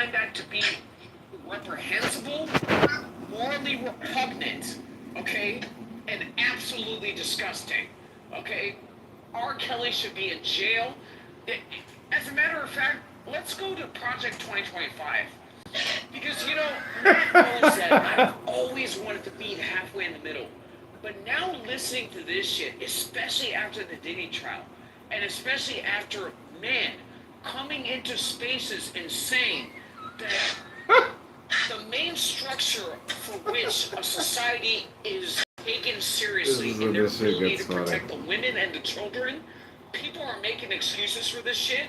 find that to be reprehensible, morally repugnant, okay, and absolutely disgusting, okay? R. Kelly should be in jail. As a matter of fact, let's go to Project 2025. Because, Matt knows that I've always wanted to be halfway in the middle. But now listening to this shit, especially after the Diddy trial, and especially after, man, coming into spaces and saying that the main structure for which a society is taken seriously in their ability to protect the women and the children, people are making excuses for this shit.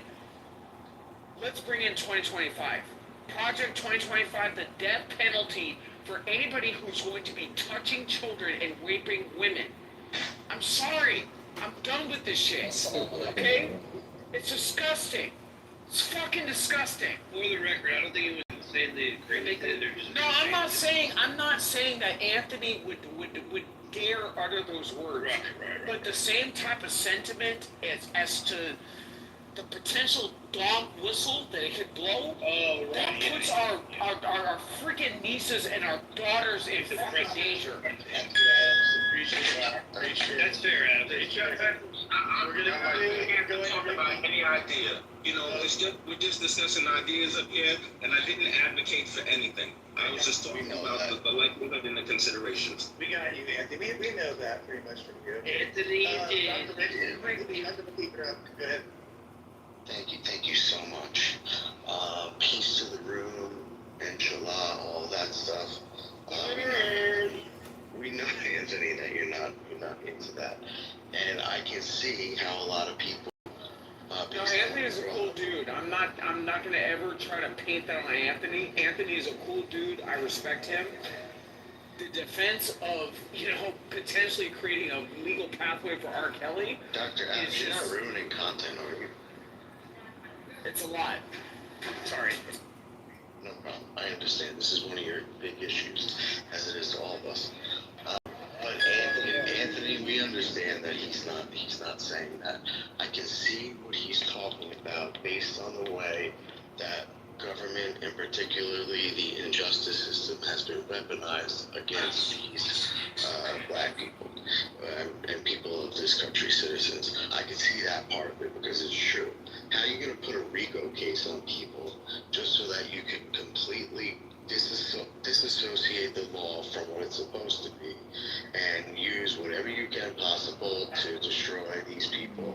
Let's bring in 2025. Project 2025, the death penalty for anybody who's going to be touching children and raping women. I'm sorry. I'm done with this shit. Okay? It's disgusting. It's fucking disgusting. For the record, I don't think it was saying they they're just. No, I'm not saying that Anthony would dare utter those words. Right. But the same type of sentiment as to the potential dog whistle that it could blow, that puts our freaking nieces and our daughters in fucking danger. That's fair, Adam. We're gonna talk about any idea. We're just discussing ideas up here, and I didn't advocate for anything. I was just talking about the likelihood and the considerations. We got you, Anthony. We know that pretty much from you. Anthony Go ahead. Thank you so much. Peace to the room, inshallah, all that stuff. We know, Anthony, that you're not into that, and I can see how a lot of people. No, Anthony's a cool dude. I'm not gonna ever try to paint that on Anthony. Anthony's a cool dude. I respect him. The defense of, potentially creating a legal pathway for R. Kelly. Dr. Adams, you're not ruining content, are you? It's a lot. Sorry. No problem. I understand. This is one of your big issues, as it is to all of us. But Anthony, we understand that he's not saying that. I can see what he's talking about based on the way that government, and particularly the injustice system, has been weaponized against these black people and people of this country, citizens. I can see that part of it because it's true. How are you going to put a RICO case on people just so that you can completely disassociate the law from what it's supposed to be and use whatever you can possible to destroy these people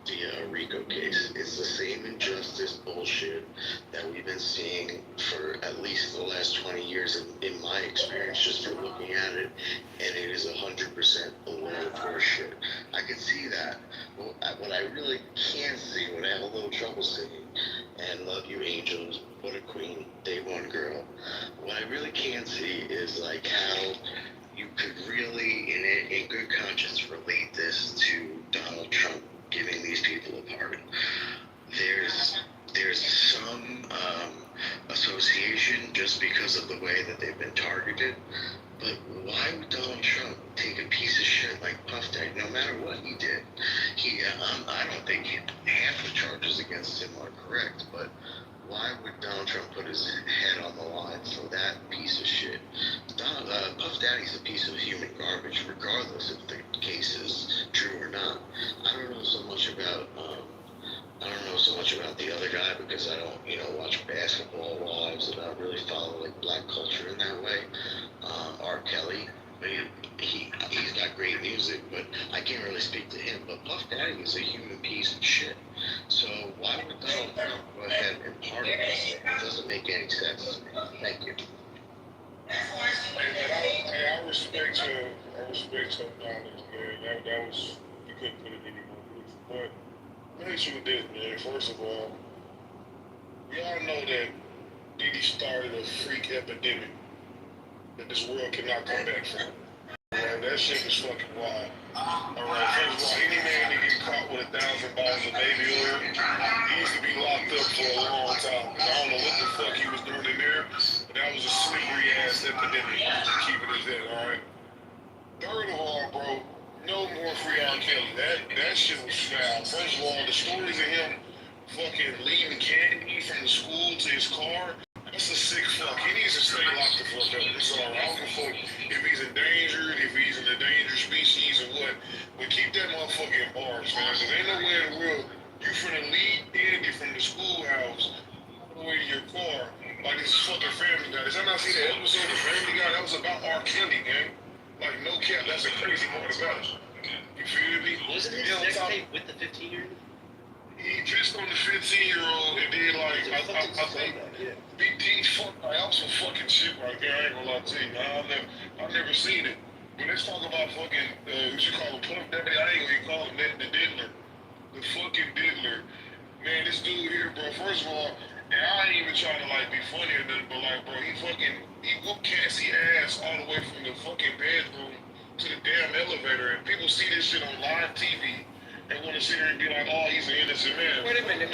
via a RICO case? It's the same injustice bullshit that we've been seeing for at least the last 20 years in my experience, just from looking at it, and it is 100% below horseshit. I can see that. Well, what I really can't see, what I have a little trouble seeing, and love you angels, what a queen, day one girl. What I really can't see is like how you could really, in good conscience, relate this to Donald Trump giving these people a pardon. There's some association just because of the way that they've been targeted. But why would Donald Trump take a piece of shit like Puff Daddy, no matter what he did? I don't think half the charges against him are correct, but why would Donald Trump put his head on the line for that piece of shit? Puff Daddy's a piece of human garbage, regardless if the case is true or not. I don't know so much about the other guy because I don't, watch basketball wives and I don't really follow black culture in that way. R. Kelly, he's got great music, but I can't really speak to him. But Puff Daddy is a human piece of shit. So why would Donald Trump go ahead and pardon this? It doesn't make any sense. Thank you. I respect your knowledge, man. That was, you couldn't put it any more beautiful. But let me hit you with this, man. First of all, we all know that Diddy started a freak epidemic that this world cannot come back from. Man, that shit is fucking wild. Alright, first of all, any man that get caught with 1,000 bottles of baby oil, he needs to be locked up for a long time. I don't know what the fuck he was doing in there, but that was a slippery ass epidemic. Keep it as that, alright? Third of all, bro, no more free R. Kelly. That shit was foul. First of all, the stories of him fucking leaving candy from the school to his car, That's a sick fuck. He needs to stay locked the fuck up. It's all right. I don't give a fuck if he's endangered, if he's an endangered species or what. But keep that motherfucker in bars, man. Cause ain't no way in the world you finna lead Andy from the schoolhouse all the way to your car like this fucking Family Guy. Did y'all not see that episode of Family Guy? That was about R. Kelly, gang. Like, no cap, that's the crazy part about it. You feel me? Wasn't his sex tape with the 15-year-old? He pissed on the 15-year-old and then like I think he fucked like that was some fucking shit right there. I ain't gonna lie to you. I've never seen it. But let's talk about fucking what you call him Plump Daddy. I ain't gonna call him that, the diddler. The fucking diddler. Man, this dude here, bro, first of all, and I ain't even trying to like be funny or nothing, but like bro, he whooped Cassie ass all the way from the fucking bedroom to the damn elevator, and people see this shit on live TV. They want to sit here and be like, oh, he's an innocent man. Wait a minute.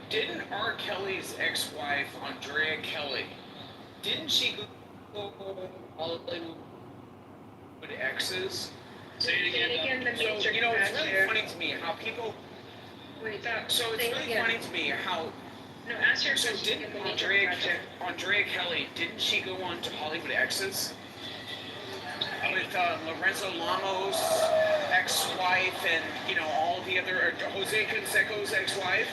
Didn't R. Kelly's ex-wife, Andrea Kelly, didn't she go all with exes? Say it again. The So, Matrix you know, it's really here. funny to me how people, Wait, that, so it's really funny to me how, No, ask your so question. didn't The Matrix Andrea Kelly, didn't she go on to Hollywood Exes? With Lorenzo Lamo's ex-wife and, you know, all the other, Jose Canseco's ex-wife.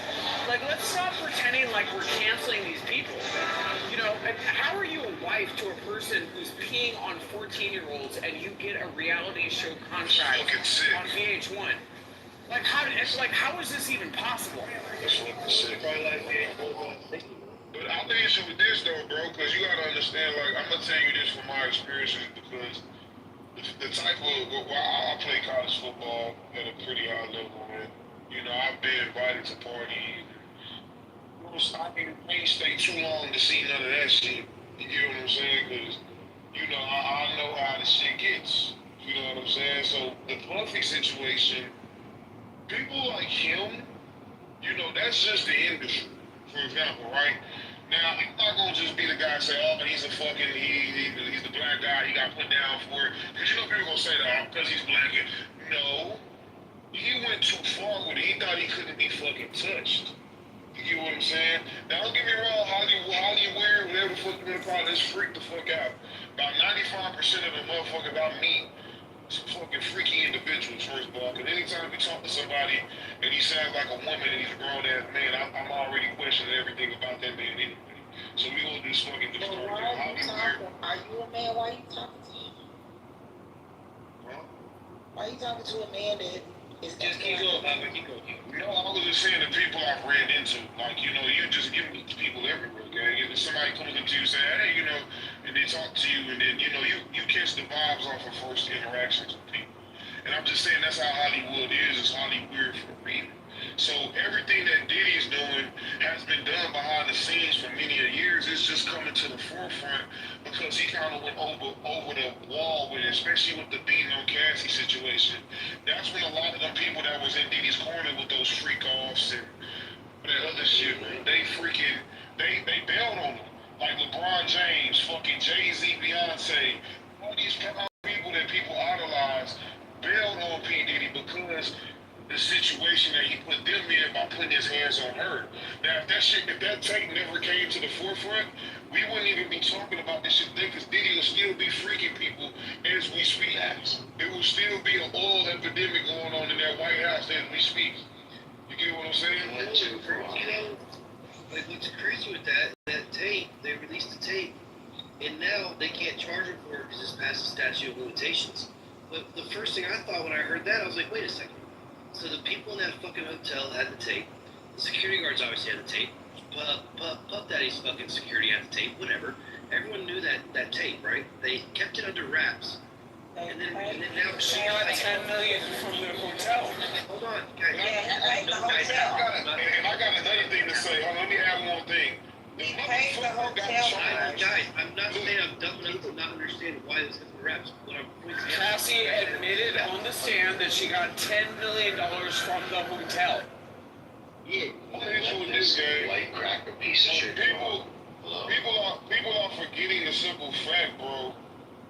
Like, let's stop pretending like we're canceling these people. You know, and how are you a wife to a person who's peeing on 14-year-olds and you get a reality show contract Fucking sick. on VH1? Like, how is this even possible? That's fucking sick. But I think issue with this though, bro, because you gotta understand, like, I'm gonna tell you this from my experiences because the type of, well, I play college football at a pretty high level, man. You know, I've been invited to parties. I ain't stay too long to see none of that shit. You get what I'm saying? Because, you know, I know how the shit gets. You know what I'm saying? So the Puffy situation, people like him, you know, that's just the industry, for example, right? Now, I'm not gonna just be the guy and say, oh, he's a fucking, he's the black guy, he got put down for it. Because you know people gonna say that, because he's black. No, he went too far with it. He thought he couldn't be fucking touched. You get what I'm saying? Now, don't get me wrong, Hollywood, whatever the fuck you wanna call it, let's freak the fuck out. About 95% of the motherfuckers I meet, some fucking freaky individuals, first of all. Because anytime you talk to somebody and he sounds like a woman and he's a grown ass man, I'm already questioning everything about that man anyway. So we gonna do fucking But destroy why him. are you talking? Are you a man? Why are you talking to him? Why are you talking to a man that is Just keep going, Papa. Keep going. No, I was just saying the people I've ran into, like, you know, you just give people everywhere, gang. If somebody comes up to you and say, hey, you know, and they talk to you, and then, you know, you catch the vibes off of first interactions with people. And I'm just saying that's how Hollywood is. It's Hollywood for a reason. So everything that Diddy's doing has been done behind the scenes for many years. It's just coming to the forefront because he kind of went over the wall with it, especially with the beating on Cassie situation. That's when a lot of the people that was in Diddy's corner with those freak offs and that other shit, man, they bailed on him. Like LeBron James, fucking Jay-Z, Beyonce, all these people that people idolize bailed on P. Diddy because the situation that he put them in by putting his hands on her. Now, if that tape never came to the forefront, we wouldn't even be talking about this shit today because Diddy will still be freaking people as we speak. It will still be an oil epidemic going on in that White House as we speak. You get what I'm saying? You know, like what's crazy with that tape, they released the tape, and now they can't charge him for it because it's past the statute of limitations. But the first thing I thought when I heard that, I was like, wait a second. So the people in that fucking hotel had the tape. The security guards obviously had the tape. Puff Daddy's fucking security had the tape. Whatever. Everyone knew that tape, right? They kept it under wraps. And then now She got $10 million from the hotel. hold on, guys. Yeah, No, the guys, hotel. And I got another thing to say. Hold on, let me add one thing. He paid the hotel. Guys, I'm not saying I'm dumb enough to not understand why this is under wraps. What I'm pointing out. Cassie admitted on the stand that she got $10 million from the hotel. Yeah. I'm issue with this game. White cracker piece of shit. People are forgetting the simple fact, bro.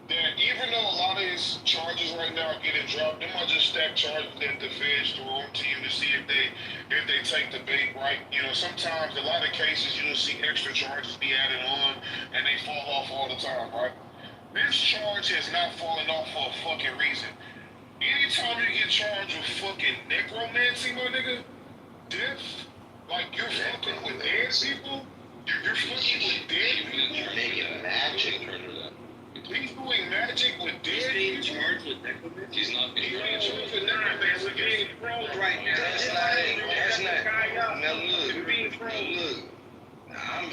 that even though a lot of his charges right now are getting dropped, them are just stacked charges that the feds throw to you to see if they take the bait right. You know, sometimes a lot of cases you'll see extra charges be added on and they fall off all the time, right? This charge has not fallen off for a fucking reason. Anytime you get charged with fucking necromancy, my nigga, death, like you're fucking with dead people, you're fucking with dead people. You're making magic. He's doing magic with He's dead being people. charged with necromancy. He's not being charged. With necromancy. We're being trolled right now. That's not. Now look. I'm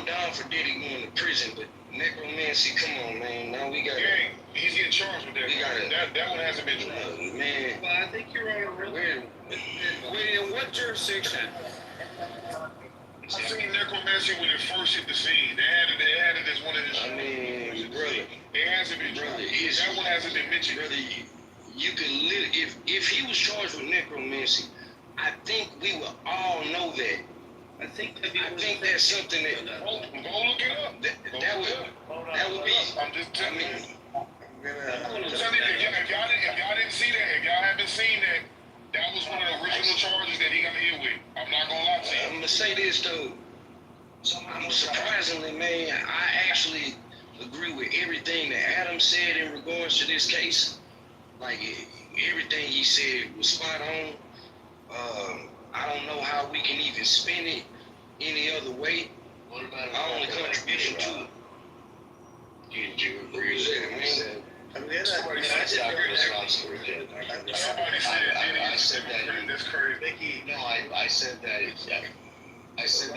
down for Diddy going to prison, but necromancy, come on, man. Now we got. Yeah, he's getting charged with that. We gotta- That one hasn't been dropped. Man, Well, I think you're on a real. Wait, in what jurisdiction? I seen necromancy when it first hit the scene. They had it as one of his. I mean, brother, It hasn't been dropped. That one hasn't been mentioned. brother, you could if he was charged with necromancy, I think we would all know that. I think that's something that Go look it up. that would be. I'm just telling you. I'm gonna. If y'all didn't see that, if y'all haven't seen that, that was one of the original charges that he got hit with. I'm not gonna lie to you. I'm gonna say this though. I'm surprisingly, man, I actually agree with everything that Adam said in regards to this case. Like everything he said was spot on. I don't know how we can even spin it any other way. What about Our only contribution to it. Did you agree with what he said? I'm gonna. Somebody said I said that. That's crazy. Mickey. No, I said that. I said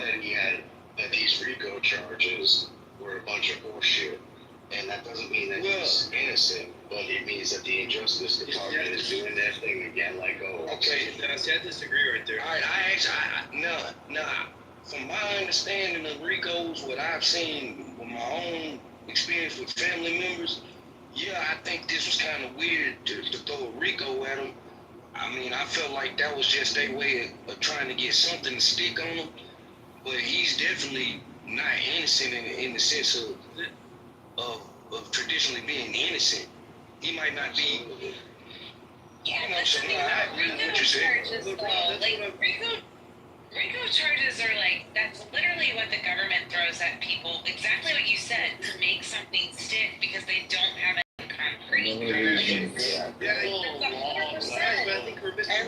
that these RICO charges were a bunch of horseshit, and that doesn't mean that he's innocent, but it means that the Injustice Department is doing their thing again. Like, Okay. See, I disagree right there. All right, from my understanding of RICOs, what I've seen with my own experience with family members, yeah, I think this was kind of weird to throw a RICO at them. I mean, I felt like that was just their way of trying to get something to stick on him. But he's definitely not innocent in the sense of traditionally being innocent. He might not be. Yeah, You know, that's so the thing I about agree with RICO what you said. charges, though. Like, RICO charges are like, that's literally what the government throws at people. Exactly what you said, to make something stick because they don't have any concrete. And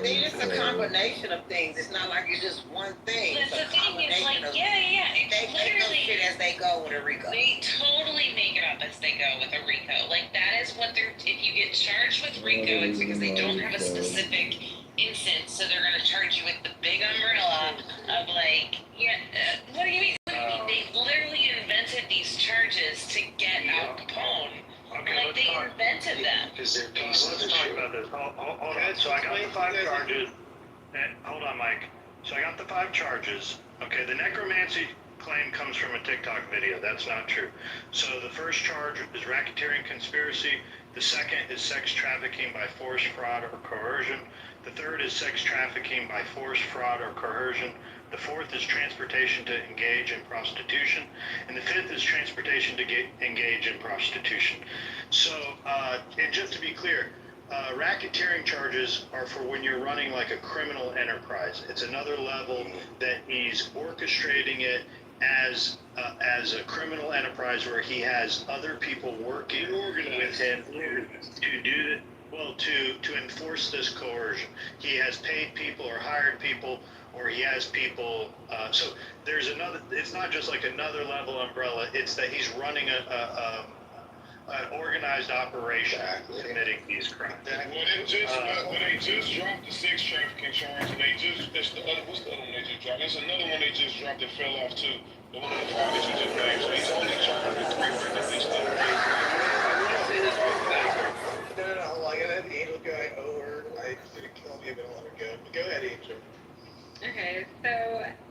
then it's a combination of things. It's not like it's just one thing. That's It's the a thing, it's combination like, of. yeah, They it's make up shit literally, as they go with a RICO. they totally make it up as they go with a RICO. Like, that is what they're, if you get charged with RICO, it's because they don't have a specific instance, so they're gonna charge you with the big umbrella of like, what do you mean? They literally invented these charges to get Al Capone. Like, they invented them. because they're pieces Let's of talk shit. about this. Hold on. So I got the 5 charges. Hold on, Mike. So I got the 5 charges. Okay, the necromancy claim comes from a TikTok video. That's not true. So the first charge is racketeering conspiracy. The second is sex trafficking by force, fraud, or coercion. The third is sex trafficking by force, fraud, or coercion. The fourth is transportation to engage in prostitution. And the fifth is transportation to engage in prostitution. So, and just to be clear, racketeering charges are for when you're running like a criminal enterprise. It's another level that he's orchestrating it as a criminal enterprise where he has other people working with him to do it. Well, to enforce this coercion, he has paid people or hired people, or he has people. So there's another. It's not just like another level umbrella. It's that he's running an organized operation committing these crimes. When they just dropped the sex trafficking charge, and what's the other one they just dropped? There's another one they just dropped that fell off too. The one that you just named. So he's only charged with 3 records. They still No, hold on. I gotta have Angel going over. I didn't kill me, but I want to go. But go ahead, Angel. Okay, so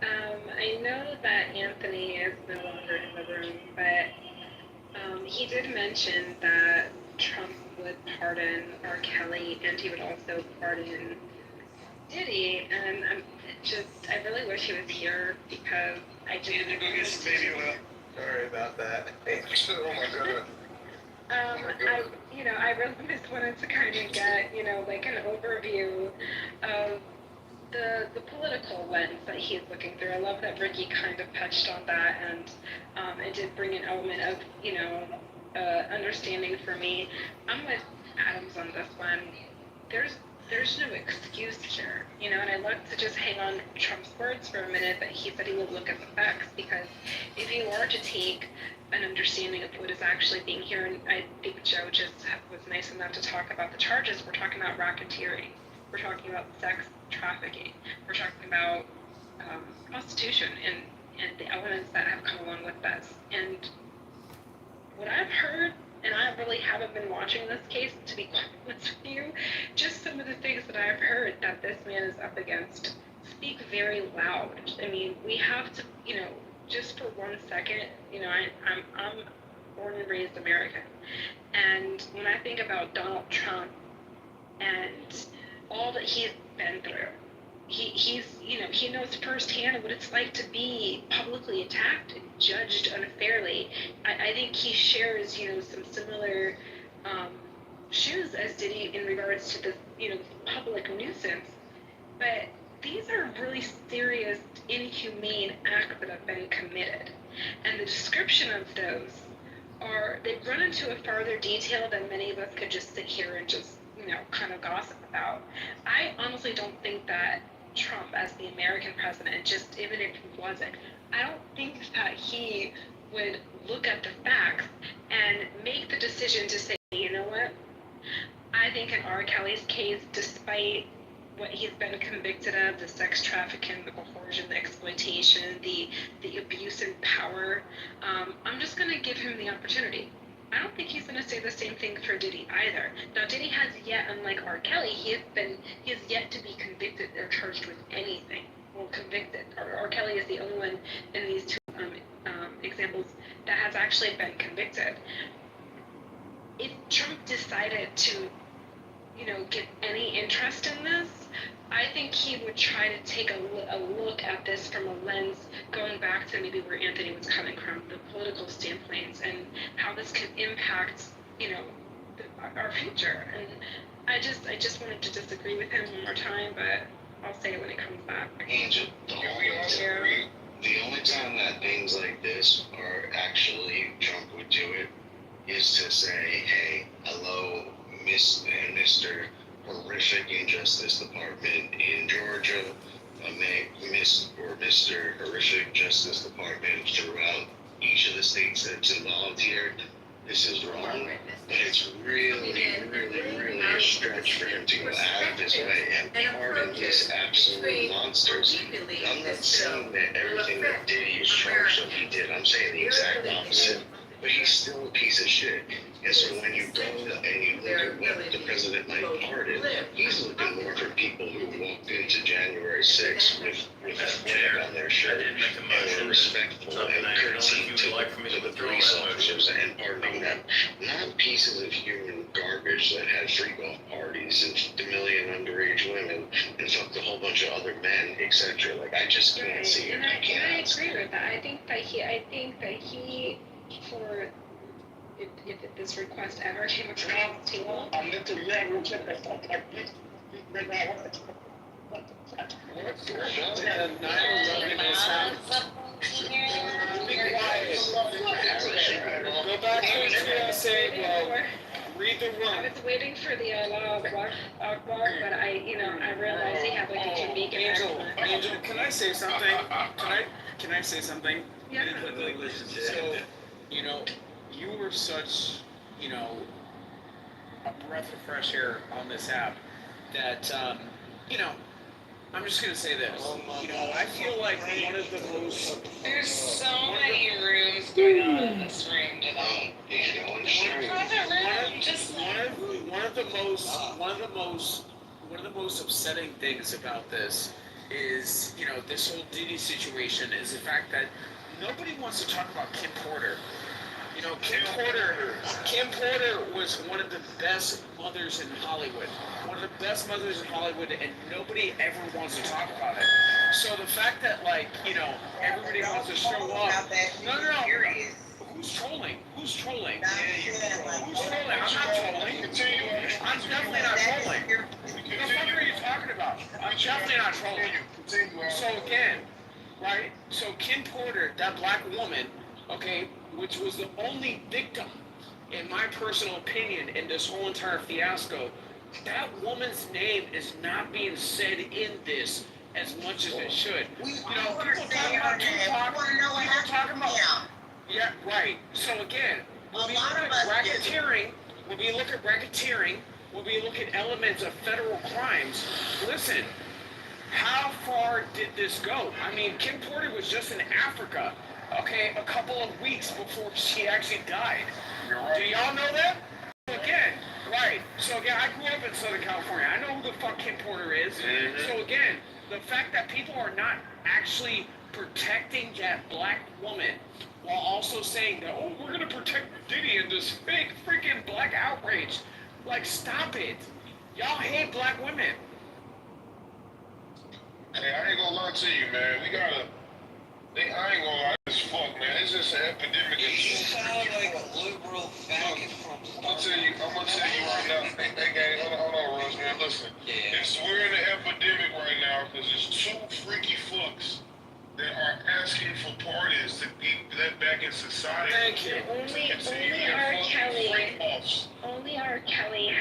I know that Anthony is no longer in the room, but he did mention that Trump would pardon R. Kelly and he would also pardon Diddy, and I really wish he was here because I didn't. Sorry about that. Oh my god. I really just wanted to kind of get, like an overview of the political lens that he's looking through. I love that Ricky kind of touched on that, and it did bring an element of, understanding for me. I'm with Adams on this one. There's no excuse here, and I'd like to just hang on Trump's words for a minute that he said he would look at the facts, because if you are to take an understanding of what is actually being here, and I think Joe just was nice enough to talk about the charges, we're talking about racketeering, we're talking about sex trafficking, we're talking about prostitution and the elements that have come along with this. And what I've heard, and I really haven't been watching this case, to be quite honest with you, just some of the things that I've heard that this man is up against speak very loud. I mean, we have to, just for 1 second, I'm born and raised American. And when I think about Donald Trump and all that he's been through, he knows firsthand what it's like to be publicly attacked and judged unfairly. I think he shares, some similar shoes as Diddy in regards to this, public nuisance. But these are really serious, inhumane acts that have been committed. And the description of those they run into a farther detail than many of us could just sit here and just, kind of gossip about. I honestly don't think that Trump, as the American president, just even if he wasn't, I don't think that he would look at the facts and make the decision to say, you know what, I think in R. Kelly's case, despite what he's been convicted of, the sex trafficking, the coercion, the exploitation, the abuse and power, I'm just going to give him the opportunity. I don't think he's going to say the same thing for Diddy either. Now, Diddy has yet, unlike R. Kelly, he has yet to be convicted or charged with anything. Well, convicted. R. Kelly is the only one in these two examples that has actually been convicted. If Trump decided to, get any interest in this, I think he would try to take a look at this from a lens going back to maybe where Anthony was coming from, the political standpoints, and how this can impact, our future. And I just wanted to disagree with him one more time, but I'll say it when it comes back. Angel, the only time that things like this are actually Trump would do it is to say, hey, hello, Miss and Mr. Horrific Injustice Department in Georgia, Miss or Mr. Horrific Justice Department throughout each of the states that's involved here. This is wrong, but it's really, really, really a stretch for him to go out of his way and pardon these absolute monsters. I'm not saying that everything that Diddy is charged of he did. I'm saying the exact opposite. But he's still a piece of shit. And so when you go and you look at what the president might pardon, he's looking more for people who walked into January 6th with a flag on their shirt and were respectful and courtesy to the police officers and pardoning them. Not pieces of human garbage that had free golf parties and fucked a million underage women and fucked a whole bunch of other men, etc. Like, I just can't see it. I can't. I agree with that. I think that he for if this request ever came across the table. Go back to his fiancé, read the room. I was waiting for the Allah Akbar, but I realized he had like a Jamaican Angel, can I say something? Can I say something? Yeah. So, you were such, a breath of fresh air on this app that, I'm just gonna say this. I feel like one of the most. There's so many rooms going on in this room today. One of the most upsetting things about this is, this whole Diddy situation is the fact that nobody wants to talk about Kim Porter. Kim Porter was one of the best mothers in Hollywood. One of the best mothers in Hollywood, and nobody ever wants to talk about it. So the fact that, everybody wants to show up. No. Who Who's trolling? Who's trolling? Not saying like. Who's trolling? I'm not trolling. I'm definitely not trolling. What the fuck are you talking about? I'm definitely not trolling. So again, right? So Kim Porter, that black woman, okay, which was the only victim, in my personal opinion, in this whole entire fiasco, that woman's name is not being said in this as much as it should. We People talking about Tupac, people talking about... Yeah, right. So again, when we look at racketeering, when we look at elements of federal crimes, listen, how far did this go? I mean, Kim Porter was just in Africa, okay, a couple of weeks before she actually died. Do y'all know that? Again, right. So again, I grew up in Southern California. I know who the fuck Kim Porter is. Mm-hmm. So again, the fact that people are not actually protecting that black woman while also saying that, oh, we're gonna protect Diddy in this fake freaking black outrage. Like, stop it. Y'all hate black women. Hey, I ain't gonna lie to you, man. I ain't gonna lie as fuck, man. It's just an epidemic. You sound like a liberal faggot from. I'm gonna tell you right now. Hey, gang, hold on, Rose, man. Listen. Yeah. We're in an epidemic right now because there's two freaky fucks that are asking for parties to be let back in society. Thank you. Only R. Kelly's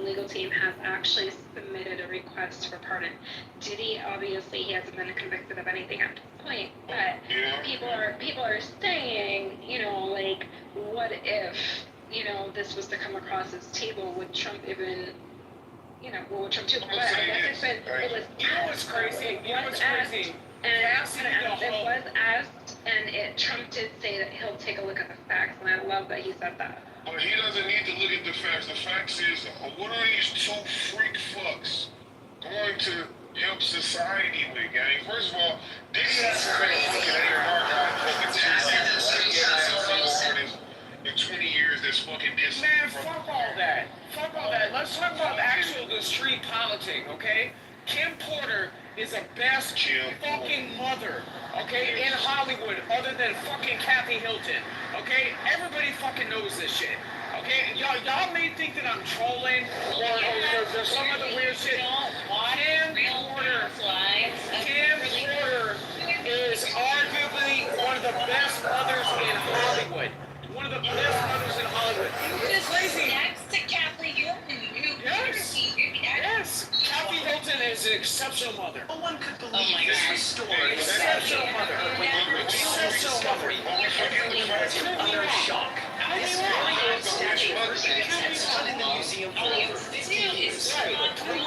legal team has actually submitted a request for pardon. Diddy, obviously, he hasn't been convicted of anything at this point, but people are saying, like, what if, this was to come across his table? Would Trump even, what would Trump do? But I guess it was what's crazy? What's crazy? And it was asked, and Trump did say that he'll take a look at the facts, and I love that he said that. But he doesn't need to look at the facts. The facts is, what are these two freak fucks going to help society with, gang? First of all, Diddy has to make fucking artist in 20 years that's fucking this. Man, fuck all that. Fuck all that. Let's talk about the street politic, okay? Kim Porter is the best fucking mother, okay, in Hollywood, other than fucking Kathy Hilton, okay? Everybody fucking knows this shit, okay? Y'all may think that I'm trolling or there's some other weird shit. Kim Porter is arguably one of the best mothers in Hollywood. One of the best mothers in Hollywood. It's crazy. Next to Kathy Hilton. Yes. Kathy Hilton is an exceptional mother. No one could believe this restored. Exceptional mother. Exceptional mother. Everyone was in utter shock. This brilliant statue was kept in the museum for over 50 years. No one paid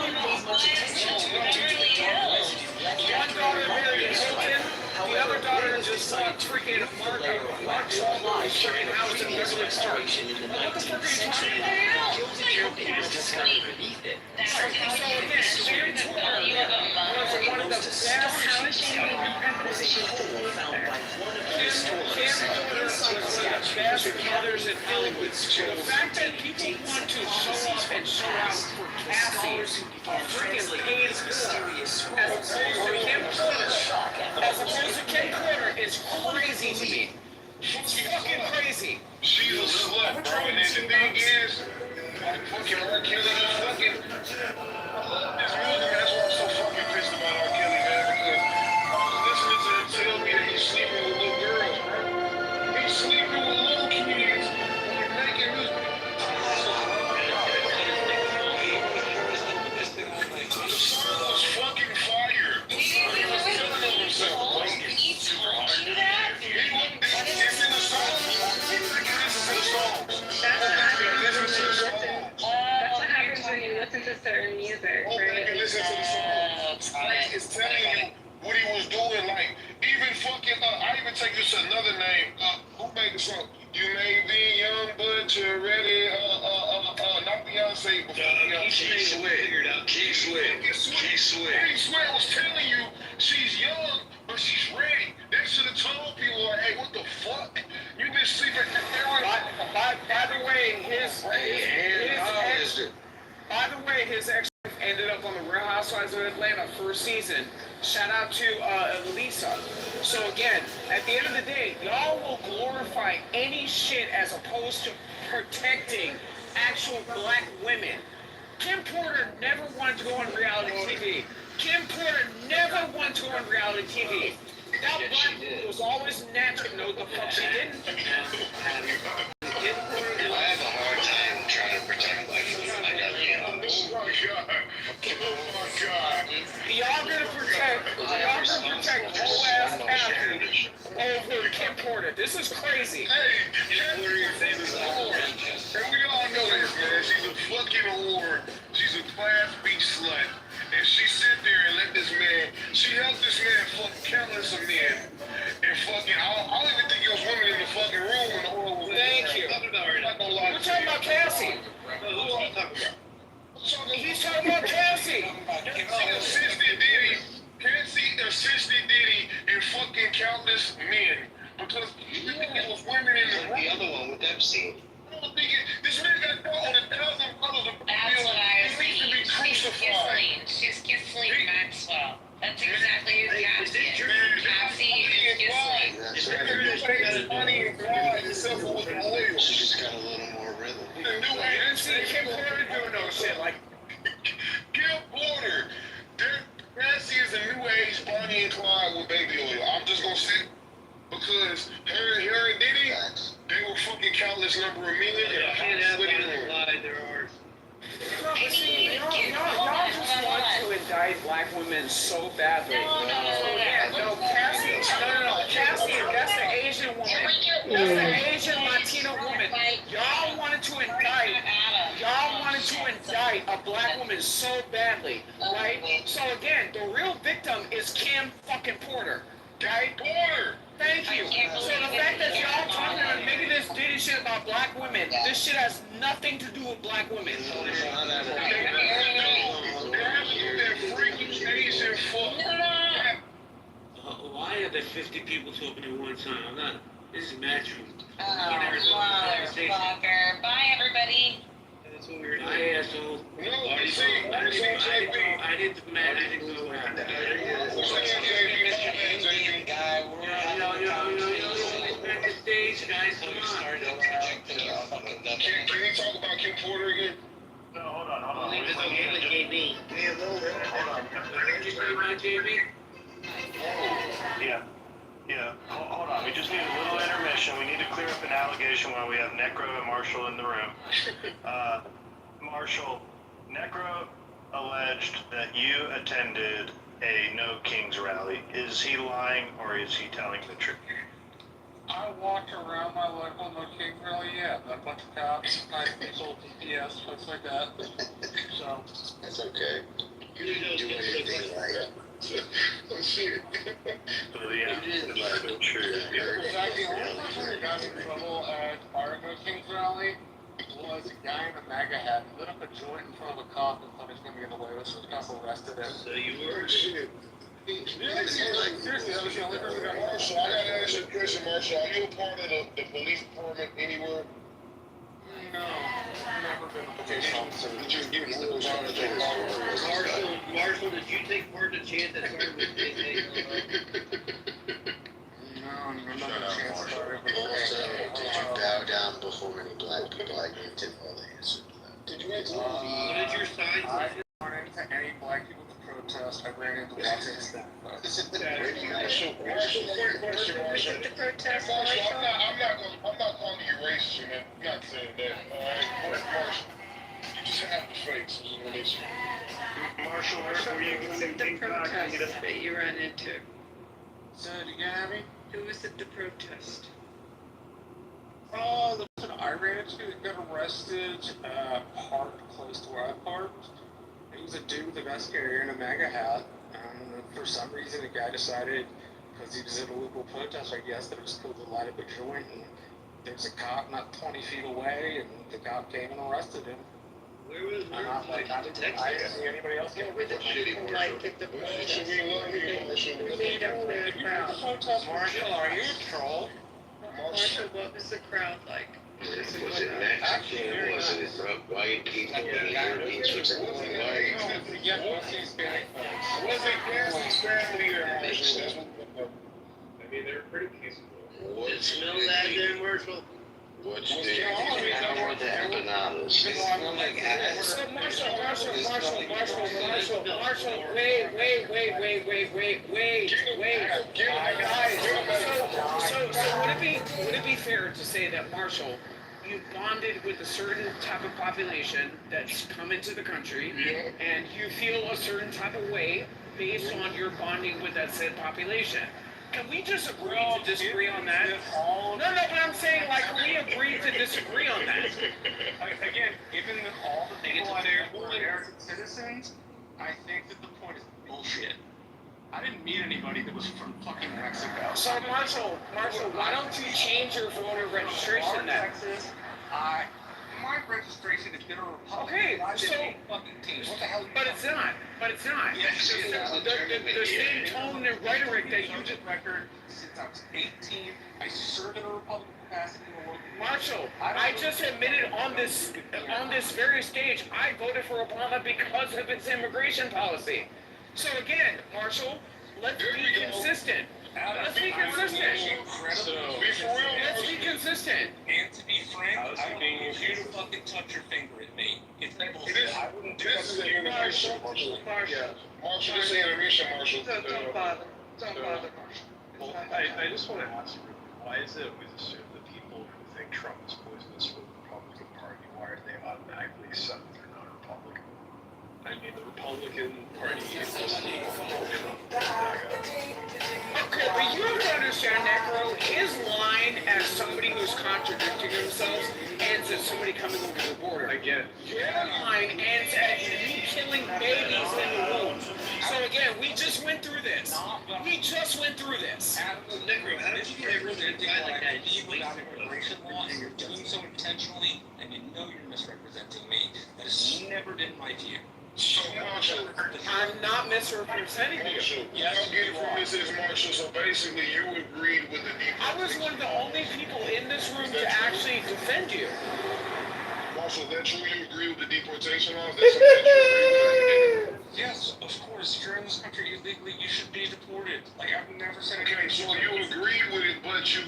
much attention to it due to the dark residue left after One daughter married Hilton. The other daughter is just freaking Mark Wahlberg freaking house in Beverly Park. In the 19th century, the gilded trophy was discovered beneath it. So again, Kim Porter was one of the best Found by one of the historians best mothers in Hollywood. The fact that people want to show up and show out for Cassie, a freaking paid girl, as opposed to Kim Porter, is crazy to me. It's fucking crazy. She's a slut, bro, and then the thing is, fucking R. Kelly, fucking, I love this music, that's why I'm so fucking pissed about R. Kelly, man, because I was listening to him tell me that he's sleeping with little girls, bro. He's sleeping with little kids when he's making music. The song was fucking fire. He was telling himself, He told you that? it's in the song. That's what happens when you listen to certain music, right? Listen to the songs. It's telling you what he was doing. Like, even fucking, I even take this to another name. Who made the song? You may be young, but you're ready. Not Beyonce, but Keith Sweat. Keith Sweat was telling you she's young, but she's ready. They should have told people, like, hey, what the fuck? You been sleeping. By the way, his ex ended up on the Real Housewives of Atlanta first season. Shout out to Lisa. So again, at the end of the day, y'all will glorify any shit as opposed to protecting actual black women. Kim Porter never wanted to go on reality TV. Kim Porter never wanted to go on reality TV. That black woman was always natural. No, the fuck she didn't. I have a hard time trying to protect black people. I got Oh my God. Oh my God. Y'all gonna protect whole ass athletes over Kim Porter. This is crazy. Hey, Kim Porter is a whore. And we all know this, man. She's a fucking whore. She's a class B slut. And she sit there and let this man, she helped this man fuck countless of men. And fucking, I don't even think there was women in the fucking room when the oil was. Thank you. Talking about right now. We're talking about Cassie. Who are you talking about? He's talking about Cassie. Cassie assisted Diddy. Cassie assisted Diddy and fucking countless men. Because you think it was women in the room. the other one with Epstein. I don't think this man got caught on $1,000 of That's what I was He needs to be thinking. crucified. She's Ghislaine Maxwell. That's exactly who Cassie is. Cassie is Ghislaine. That's That right. nigga takes money and Clyde and sell it with oil. She just got a little more rhythm. The new I didn't see Kim Porter doing no shit like. Kim Porter. Cassie is a new age Bonnie and Clyde with baby oil. I'm just gonna say because her and Diddy, they were fucking countless number of millions. And I can't have Bonnie and Clyde. There are. No, but see, y'all just want to indict black women so badly. No, Cassie, Cassie, that's the Asian woman. That's the Asian Latino woman. Y'all wanted to indict a black woman so badly, right? So again, the real victim is Kim fucking Porter, right? Porter. Thank you. So the fact that y'all talking about maybe this Diddy shit about black women, this shit has nothing to do with black women. Why are there 50 people talking at one time? I'm not. This is matchroom. Motherfucker. Bye, everybody. That's what we were doing. I asshole. No, I didn't go around that. The stage, guys. Come on. Can we talk about Kim Porter again? No, hold on. Leave this okay with JB. Hold on. Did you say my JB? Yeah. Hold on. We just need a little intermission. We need to clear up an allegation while we have Necro and Marshall in the room. Marshall, Necro alleged that you attended a No Kings rally. Is he lying or is he telling the truth? I walked around my local No King rally, yeah. A bunch of cops, nice people, DPS, folks like that. So. That's okay. You didn't do anything like Oh shit. So yeah, it's true. In fact, the only person that got in trouble at our No Kings rally was a guy in a MAGA hat who lit up a joint in front of a cop and thought he was going to get away with it, so the cop arrested him. So you were shit. Seriously, that was the only person that got Marshall, I gotta ask you a question, Marshall. Are you a part of the police department anywhere? No, I've never been a police officer. Just give me a little Marshall, did you take part in the chant that started with No, no chance about it. Did you bow down before any black people? I didn't know the answer to that. Did you answer What did your sign I say? didn't run into any black people to protest. I ran into lots of staff. Marshall, quick question, Marshall. The protest, Marshall, I'm not calling you racist, man. I'm not saying that. Alright, Marshall, you just have the face. I just want to make sure. Marshall, where were you going to The protest that you ran into? Say it again, Abby? Who was at the protest? Oh, the person I ran into that got arrested, parked close to where I parked. He was a dude with a vest carrier and a MAGA hat. For some reason, the guy decided, because he was at a local protest, I guess, that it was cool to light up a joint. And there was a cop not 20 feet away, and the cop came and arrested him. Where was I didn't see anybody else get Were the people like at the protest? Who made up the crowd? Marshall, are you a troll? Marshall, what was the crowd like? Was it Mexican? Was it white people? Yeah, mostly Hispanic folks. Was it Cassie's family or Marshall? pretty peaceful. What's smell that there, Marshall? What's the power of the empanadas? So Marshall, wait, guys. So would it be fair to say that, Marshall, you bonded with a certain type of population that's come into the country, and you feel a certain type of way based on your bonding with that said population? Can we just agree to disagree on that? No, but I'm saying, like, can we agree to disagree on that? Again, given that all the people out there were American citizens, I think that the point is bullshit. I didn't meet anybody that was from fucking Mexico. So Marshall, why don't you change your voter registration then? Texas, my registration has been a Republican. Okay, so, fucking teams. What the hell? but it's not. Yes, The same tone and rhetoric that you just. Record since I was 18. I served in a Republican capacity in the local. Marshall, I just admitted on this very stage, I voted for Obama because of its immigration policy. So again, Marshall, let's be consistent. Let's be consistent. Let's be consistent. And to be frank, I don't want you to fucking touch your finger at me. It's bullshit. I wouldn't do This is an intermission, Marshall. Marshall, this is an intermission, Marshall. Don't bother, Marshall. Well, I just want to ask you, why is it we assume the people who think Trump is poisonous for the Republican Party, why are they automatically accept they're not Republican? I mean, the Republican Party is just Okay, but you have to understand, Necro, his line as somebody who's contradicting themselves ends as somebody coming over the border. I get it. Your line ends at you killing babies in the womb. So again, we just went through this. Negro, how did you ever find like that? You without immigration law, and you're doing so intentionally, and you know you're misrepresenting me. That is never been my view. So, Marshall, I'm not misrepresenting you. Marshall, what I'm getting from this is, Marshall, so basically you agreed with the I was one of the only people in this room to actually defend you. Marshall, is that true? You agree with the deportation laws? That's something that you agree with? Yes, of course. If you're in this country illegally, you should be deported. Like, I've never said Okay, so you agree with it, but you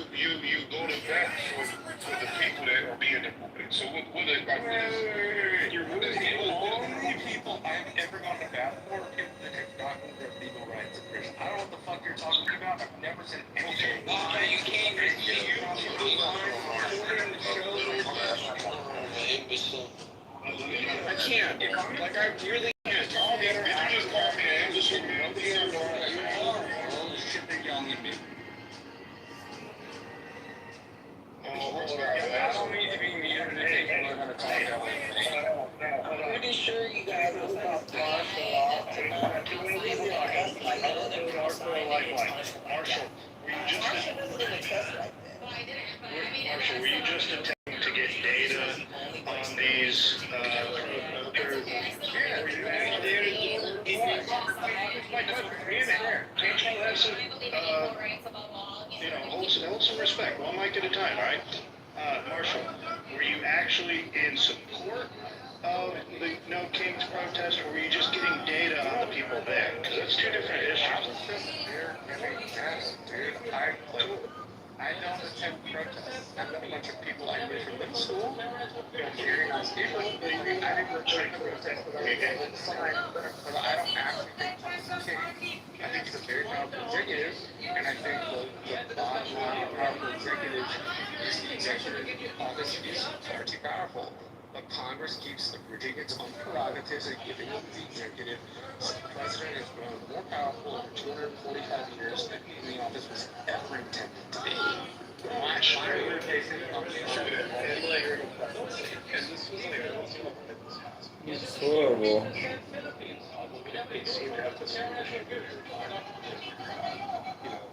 go to bat for the people that are being deported. So what is You're really the only people I've ever gone to bat for are people that have gotten their legal rights in prison. I don't know what the fuck you're talking about. I've never said anything. Why you can't I can't. Like, I really can't. Did you just call me an English man? Shit, they're yelling at me. I don't need to be muted if people are going to talk that way. I'm pretty sure you guys know about martial law tonight. Marshall, were you just Marshall isn't a test like that. Marshall, were you just attempting to get data on these hold some respect, one mic at a time, all right? Marshall, were you actually in support of the No Kings protest, or were you just getting data on the people there? Because that's two different issues. I don't attend protests. I've met a bunch of people I knew from middle school. They're very nice people. I didn't attend protests, but I did sign. But I don't actually think Trump's a king. I think he's a very powerful executive, and I think the bottom line of powerful executive is the executive office is far too powerful. But Congress keeps abridging its own prerogatives and giving up the executive. So the president has grown more powerful over 245 years than the office was ever intended to be. My irritation comes from It's horrible. They seem to have this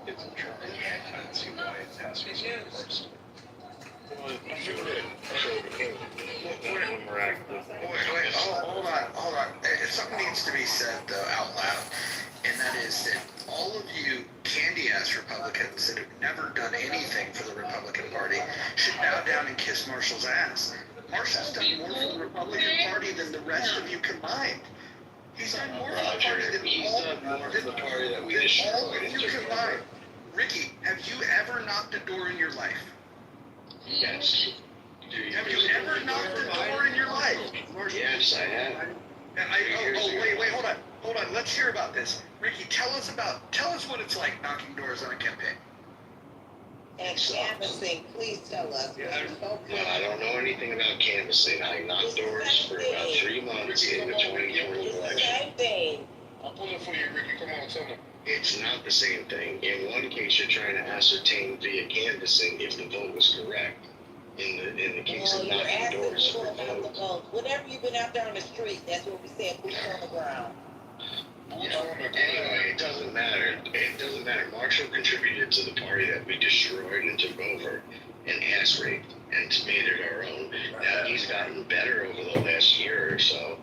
it's in charge. I don't see why it has to be so personal. Hold on. Something needs to be said, though, out loud, and that is that all of you candy-ass Republicans that have never done anything for the Republican Party should bow down and kiss Marshall's ass. Marshall's done more for the Republican Party than the rest of you combined. He's done more for the party than all of you combined. Ricky, have you ever ever knocked a door in your life? Yes. Have you ever knocked a door in your life? Yes, I have. Wait, hold on. Let's hear about this. Ricky, tell us what it's like knocking doors on a campaign. And canvassing, please tell us. Well, I don't know anything about canvassing. I knocked doors for about 3 months in the 2020 election. Same thing. I'll pull it for you, Ricky. Come on, tell me. It's not the same thing. In one case, you're trying to ascertain via canvassing if the vote was correct. In the case of knocking doors for votes. Whatever you've been out there on the street, that's what we said, boots on the ground. Anyway, it doesn't matter. It doesn't matter. Marshall contributed to the party that we destroyed and took over and ass raped and made it our own. Now he's gotten better over the last year or so.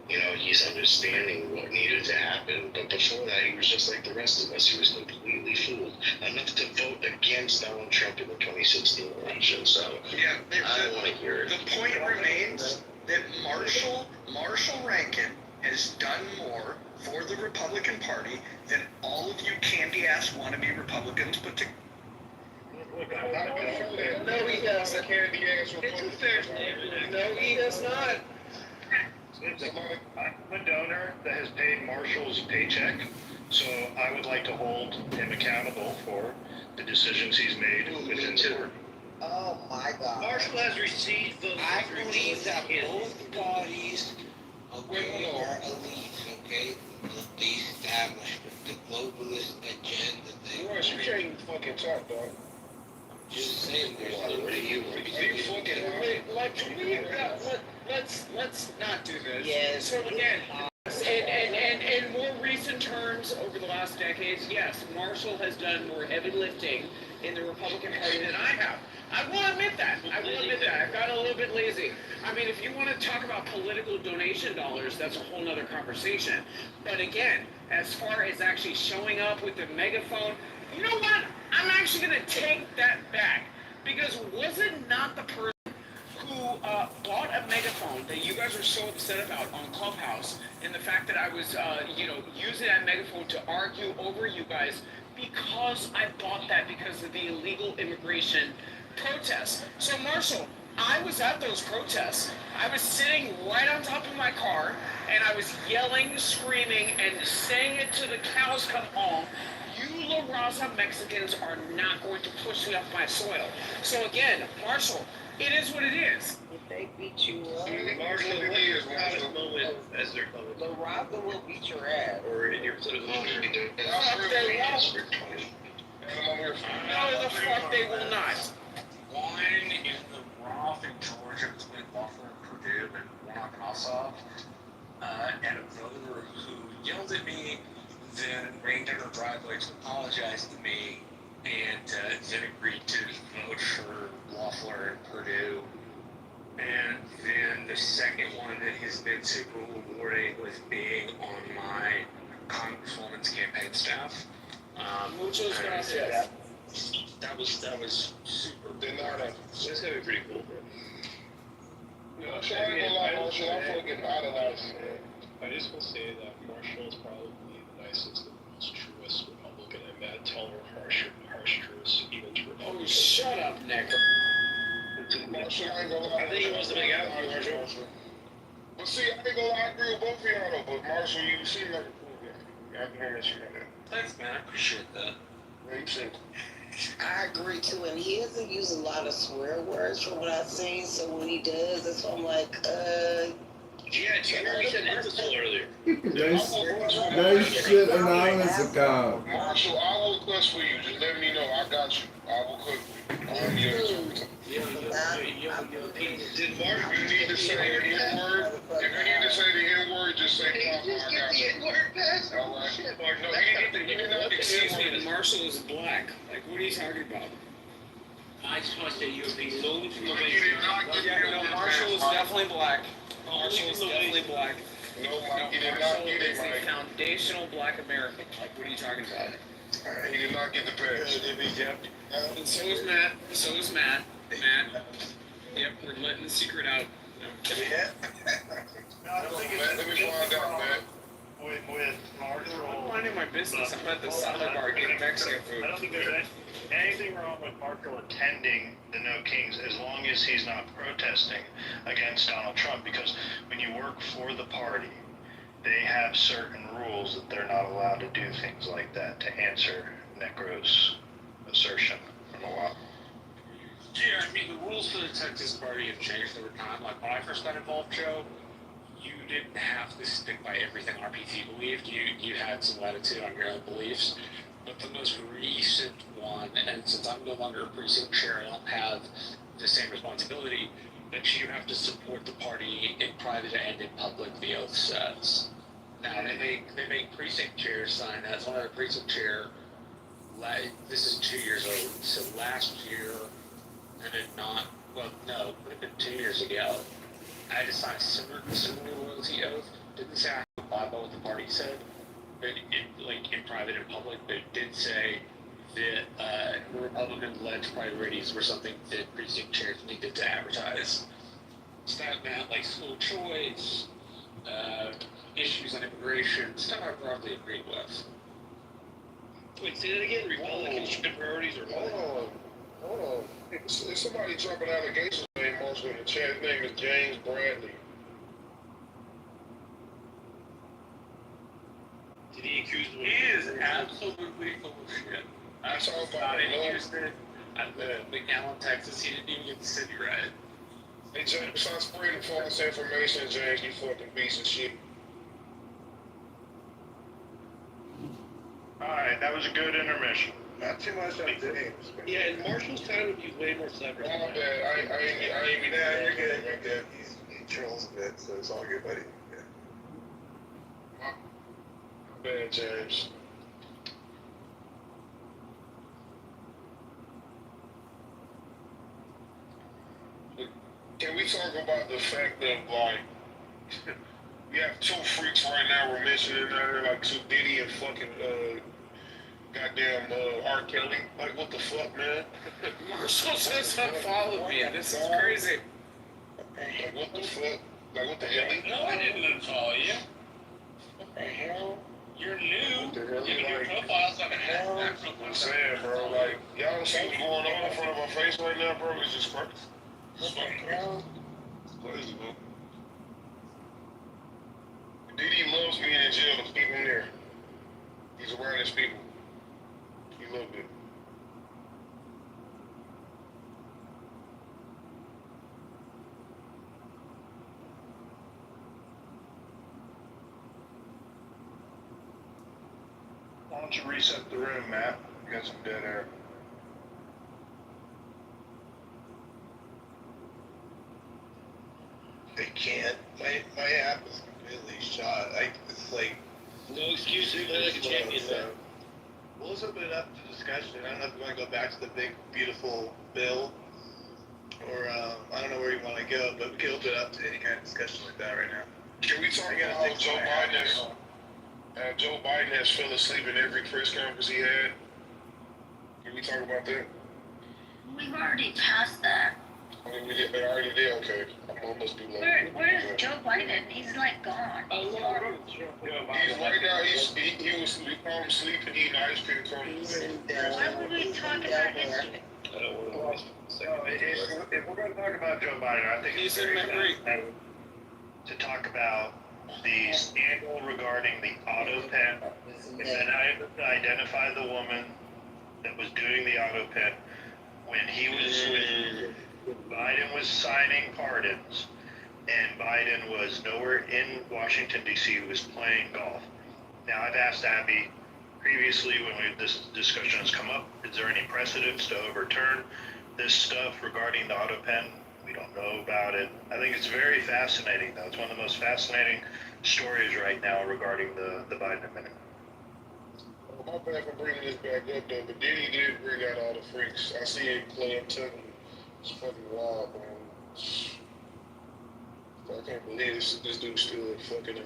You know, he's understanding what needed to happen. But before that, he was just like the rest of us. He was completely fooled. Enough to vote against Donald Trump in the 2016 election. So I don't want to hear it. The point remains that Marshall Rankin has done more for the Republican Party than all of you candy-ass wannabe Republicans put together. No, he doesn't. No, he does not. I'm a donor that has paid Marshall's paycheck, so I would like to hold him accountable for the decisions he's made within the board. Oh my God. Marshall has received votes. I believe that both parties, okay, are elite, okay? The establishment, the globalist agenda. Royce, you can't fucking talk, dog. Just saying, What are you? Like, can we, let's not do this. Yes. So again, and in more recent terms, over the last decades, yes, Marshall has done more heavy lifting in the Republican Party than I have. I will admit that. I've gotten a little bit lazy. I mean, if you want to talk about political donation dollars, that's a whole nother conversation. But again, as far as actually showing up with the megaphone, you know what? I'm actually going to take that back. Because was it not the person who bought a megaphone that you guys were so upset about on Clubhouse, and the fact that I was, using that megaphone to argue over you guys because I bought that because of the illegal immigration protests? So Marshall, I was at those protests. I was sitting right on top of my car, and I was yelling, screaming, and saying it to the cows come home. You La Raza Mexicans are not going to push me off my soil. So again, Marshall, it is what it is. If they beat you up, Marshall, what is your proudest moment as their color? the Raza will beat your ass. Or in your political career? No, the fuck they will not. One in the Roth in Georgia between Loeffler and Purdue and Warnock and Ossoff, and a voter who yelled at me, then ran down her driveway to apologize to me, and then agreed to vote for Loeffler and Purdue. And then the second one that has been super rewarding was being on my Congresswoman's campaign staff. Muchas gracias. That was super. That's gonna be pretty cool, bro. Yeah, so I ain't gonna lie, Marshall, I'm fucking idolizing, man. I just will say that Marshall is probably the nicest and most truest Republican I met. Tell her harsh truths, even to Republicans. Oh, shut up, Nick. Marshall, I ain't gonna lie. I think he wants to make out with you, Marshall. But see, I ain't gonna lie, I agree with both of y'all though, but Marshall, you seem like a cool guy. I can hear that shit right now. Thanks, man. I appreciate that. Yeah, you seem I agree too, and he doesn't use a lot of swear words from what I've seen, so when he does, that's why I'm like, Yeah, do you hear he said imbecile earlier? Nice shit, anonymous account. Marshall, I will request for you. Just let me know. I got you. I will cook for you. I'm here. Did Marshall? If you need to say the N-word, just say Just get the N-word pass. All right. Shit, Marshall. No, he did not get the Excuse N-word. me, Marshall is black. Like, what are you talking about? I just want to say you're being solely from the No, he did not get the Yeah, no, N-word Marshall pass, is Mike. definitely black. Marshall is definitely black. No, Mike, he did not Marshall get is it, a Mike. foundational black American. Like, what are you talking about? He did not get the pass. And so is Matt. So is Matt. Matt. Yep, we're letting the secret out. Let me find out, man. with Marshall. I'm minding my business. I'm at the salad bar getting Mexican food. I don't think there's anything wrong with Marshall attending the No Kings as long as he's not protesting against Donald Trump, because when you work for the party, they have certain rules that they're not allowed to do things like that, to answer Necro's assertion from a while. Yeah, I mean, the rules for the Texas party have changed over time. Like, when I first got involved, Joe, you didn't have to stick by everything RPT believed. You had some latitude on your own beliefs. But the most recent one, and since I'm no longer a precinct chair, I don't have the same responsibility, that you have to support the party in private and in public, the oath says. Now, they make precinct chairs sign that. As one of the precinct chair, this is 2 years old, so last year, and it not, well, no, it would have been 2 years ago, I had to sign a similar loyalty oath. Didn't say I had to abide by what the party said, but like in private and public, but it did say that Republican-led priorities were something that precinct chairs needed to advertise. So that meant like school choice, issues on immigration, stuff I broadly agreed with. Wait, say that again. Republican priorities or what? Hold on. There's somebody dropping allegations named Marshall in the chat. His name is James Bradley. Did he accuse him? He is absolutely full of shit. I saw about it in Houston. I live in McAllen, Texas. He didn't even get the city right. Hey, James, stop spreading false information, James, you fucking piece of shit. Alright, that was a good intermission. Not too much on James. Yeah, and Marshall's time would be way more clever. My bad. I ain't even. Yeah, you're good. You're good. He trolls a bit, so it's all good, buddy. Yeah. My bad, James. Can we talk about the fact of, like, we have two freaks right now we're mentioning there, like two Diddy and fucking, goddamn, R. Kelly? Like, what the fuck, man? Marshall says unfollow me. This is crazy. Like, what the fuck? Like, what the hell? No, I didn't unfollow you. What the hell? You're new. What the hell? You your profile's like I'm saying, bro, like, y'all don't see what's going on in front of our face right now, bro? It's just crazy. It's fucking crazy. It's crazy, bro. Diddy loves being in jail to keep him there. He's around his people. He loved it. Why don't you reset the room, Matt? You got some dead air. They can't. My app is completely shot. It's like No excuses, play like a champion, man. We'll just open it up to discussion. I don't know if you want to go back to the big, beautiful bill, or I don't know where you want to go, but we can open it up to any kind of discussion like that right now. Can we talk about how Joe Biden has fell asleep in every press conference he had? Can we talk about that? We've already passed that. I mean, we already did, okay. I must be like... Where's Joe Biden? He's like gone. He's right now, he was sleeping, eating ice cream cones. Why would we talk about his... So if we're going to talk about Joe Biden, I think it's very important to talk about the scandal regarding the auto pen, and then I identify the woman that was doing the auto pen when he was when Biden was signing pardons, and Biden was nowhere in Washington D.C. He was playing golf. Now I've asked Abby previously when this discussion has come up, is there any precedents to overturn this stuff regarding the auto pen? We don't know about it. I think it's very fascinating, though. It's one of the most fascinating stories right now regarding the Biden administration. My bad for bringing this back up, though, but Diddy did bring out all the freaks. I see him playing Tucker. It's fucking wild, man. I can't believe this dude's still fucking a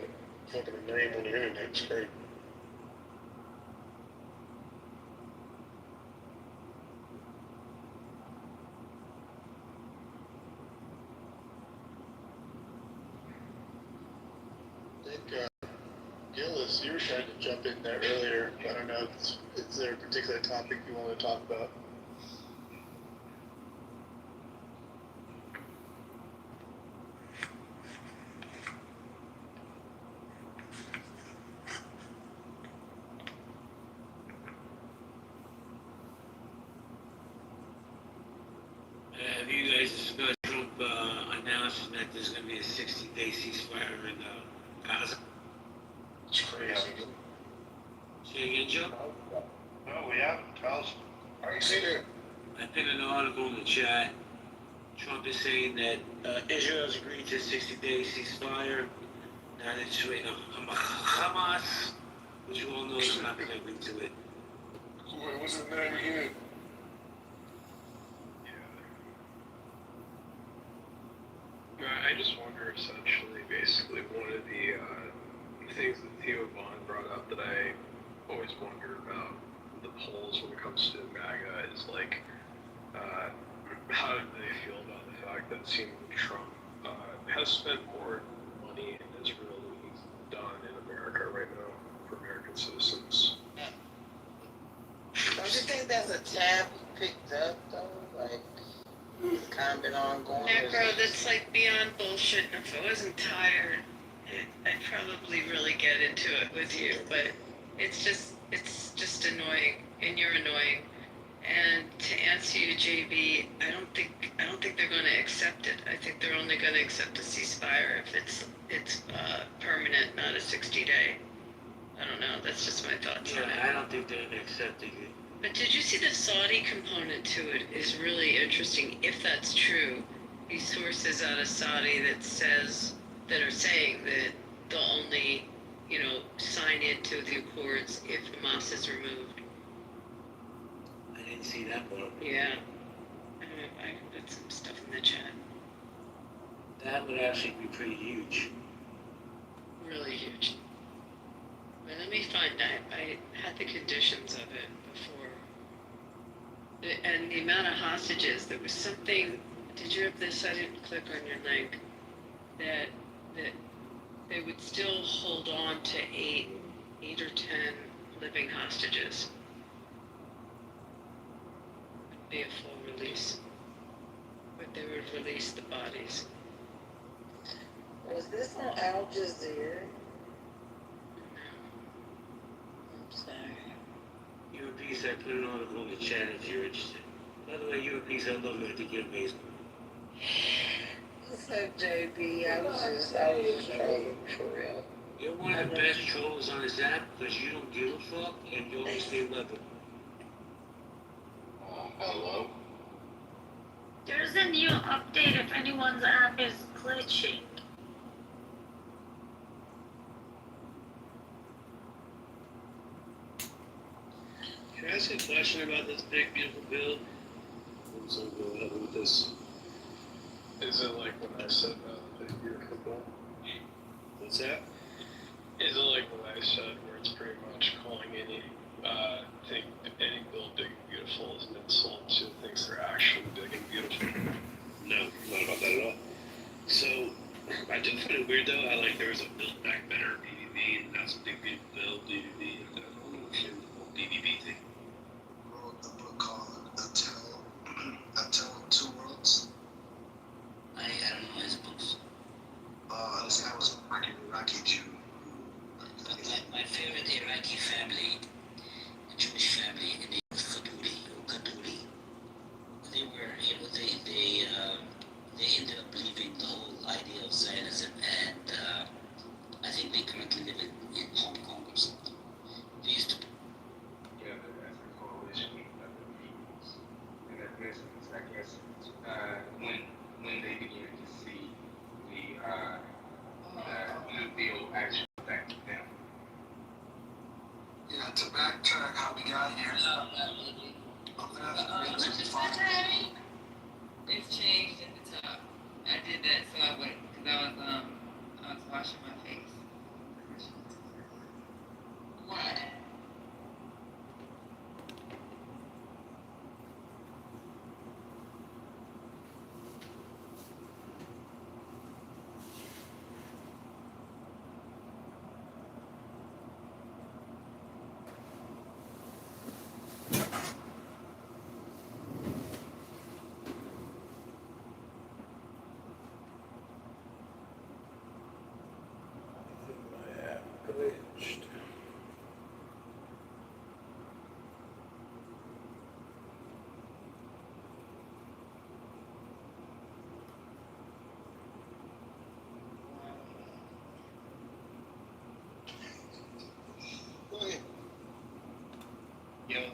name on the internet. It's crazy. Gillis, you were trying to jump in there earlier. I don't know. Is there a particular topic you want to talk about? Have you guys discussed Trump announcing that there's going to be a 60-day ceasefire in Gaza? It's crazy. Say again, Joe? Oh, yeah, tell us. I ain't seen it. I pinned an article in the chat. Trump is saying that Israel has agreed to a 60-day ceasefire. Now they're just waiting on Hamas, which you all know is not going to agree to it. What's his name again? I just wonder, essentially, basically, one of the things that Theo Vaughn brought up that I always wonder about the polls when it comes to MAGA is like, how do they feel about the fact that it seems like Trump has spent more money in Israel than he's done in America right now for American citizens? Don't you think that's a tab he picked up though? Like, it's kind of been ongoing. Necro, that's like beyond bullshit. And if I wasn't tired, I'd probably really get into it with you. But it's just annoying, and you're annoying. And to answer you, JB, I don't think they're going to accept it. I think they're only going to accept a ceasefire if it's permanent, not a 60-day. I don't know. That's just my thoughts on it. Yeah, I don't think they're accepting it. But did you see the Saudi component to it is really interesting. If that's true, these sources out of Saudi that are saying that they'll only, sign into the accords if Hamas is removed. I didn't see that part. Yeah. I can put some stuff in the chat. That would actually be pretty huge. Really huge. But let me find out. I had the conditions of it before. And the amount of hostages, there was something, did you have this? I didn't click on your link. That they would still hold on to eight or 10 living hostages. It'd be a full release. But they would release the bodies. Was this on Al Jazeera? I'm sorry. You a piece, I put an article in the chat if you're interested. By the way, you a piece, I love you. I think you're amazing. What's up, JB? I was just trolling for real. You're one of the best trolls on this app because you don't give a fuck and you always stay level. Hello. There's a new update if anyone's app is glitching. Can I ask you a question about this big, beautiful bill? I'm so go ahead with this. Is it like when I said big beautiful bill? What's that? Is it like what I said where it's pretty much calling any bill big and beautiful is an insult to things that are actually big and beautiful? No, not about that at all. So, I do find it weird though, how like there was a Build Back Better BBB, and now it's a big, beautiful bill, BBB, and I don't understand the whole BBB thing. Wrote the book called A Tale of Two Worlds. I don't know his books. This guy was an Iraqi Jew. But my favorite Iraqi family, a Jewish family, and they were Kaduri. They were, they ended up leaving the whole idea of Zionism, and I think they currently live in Hong Kong or something. They used to. Yeah, that's a coalition of peoples and ethnicities, I guess, when they began to see the bill actually affect them. Yeah, to backtrack how we got here. It's changed at the top. I did that so I went because I was washing my face. What?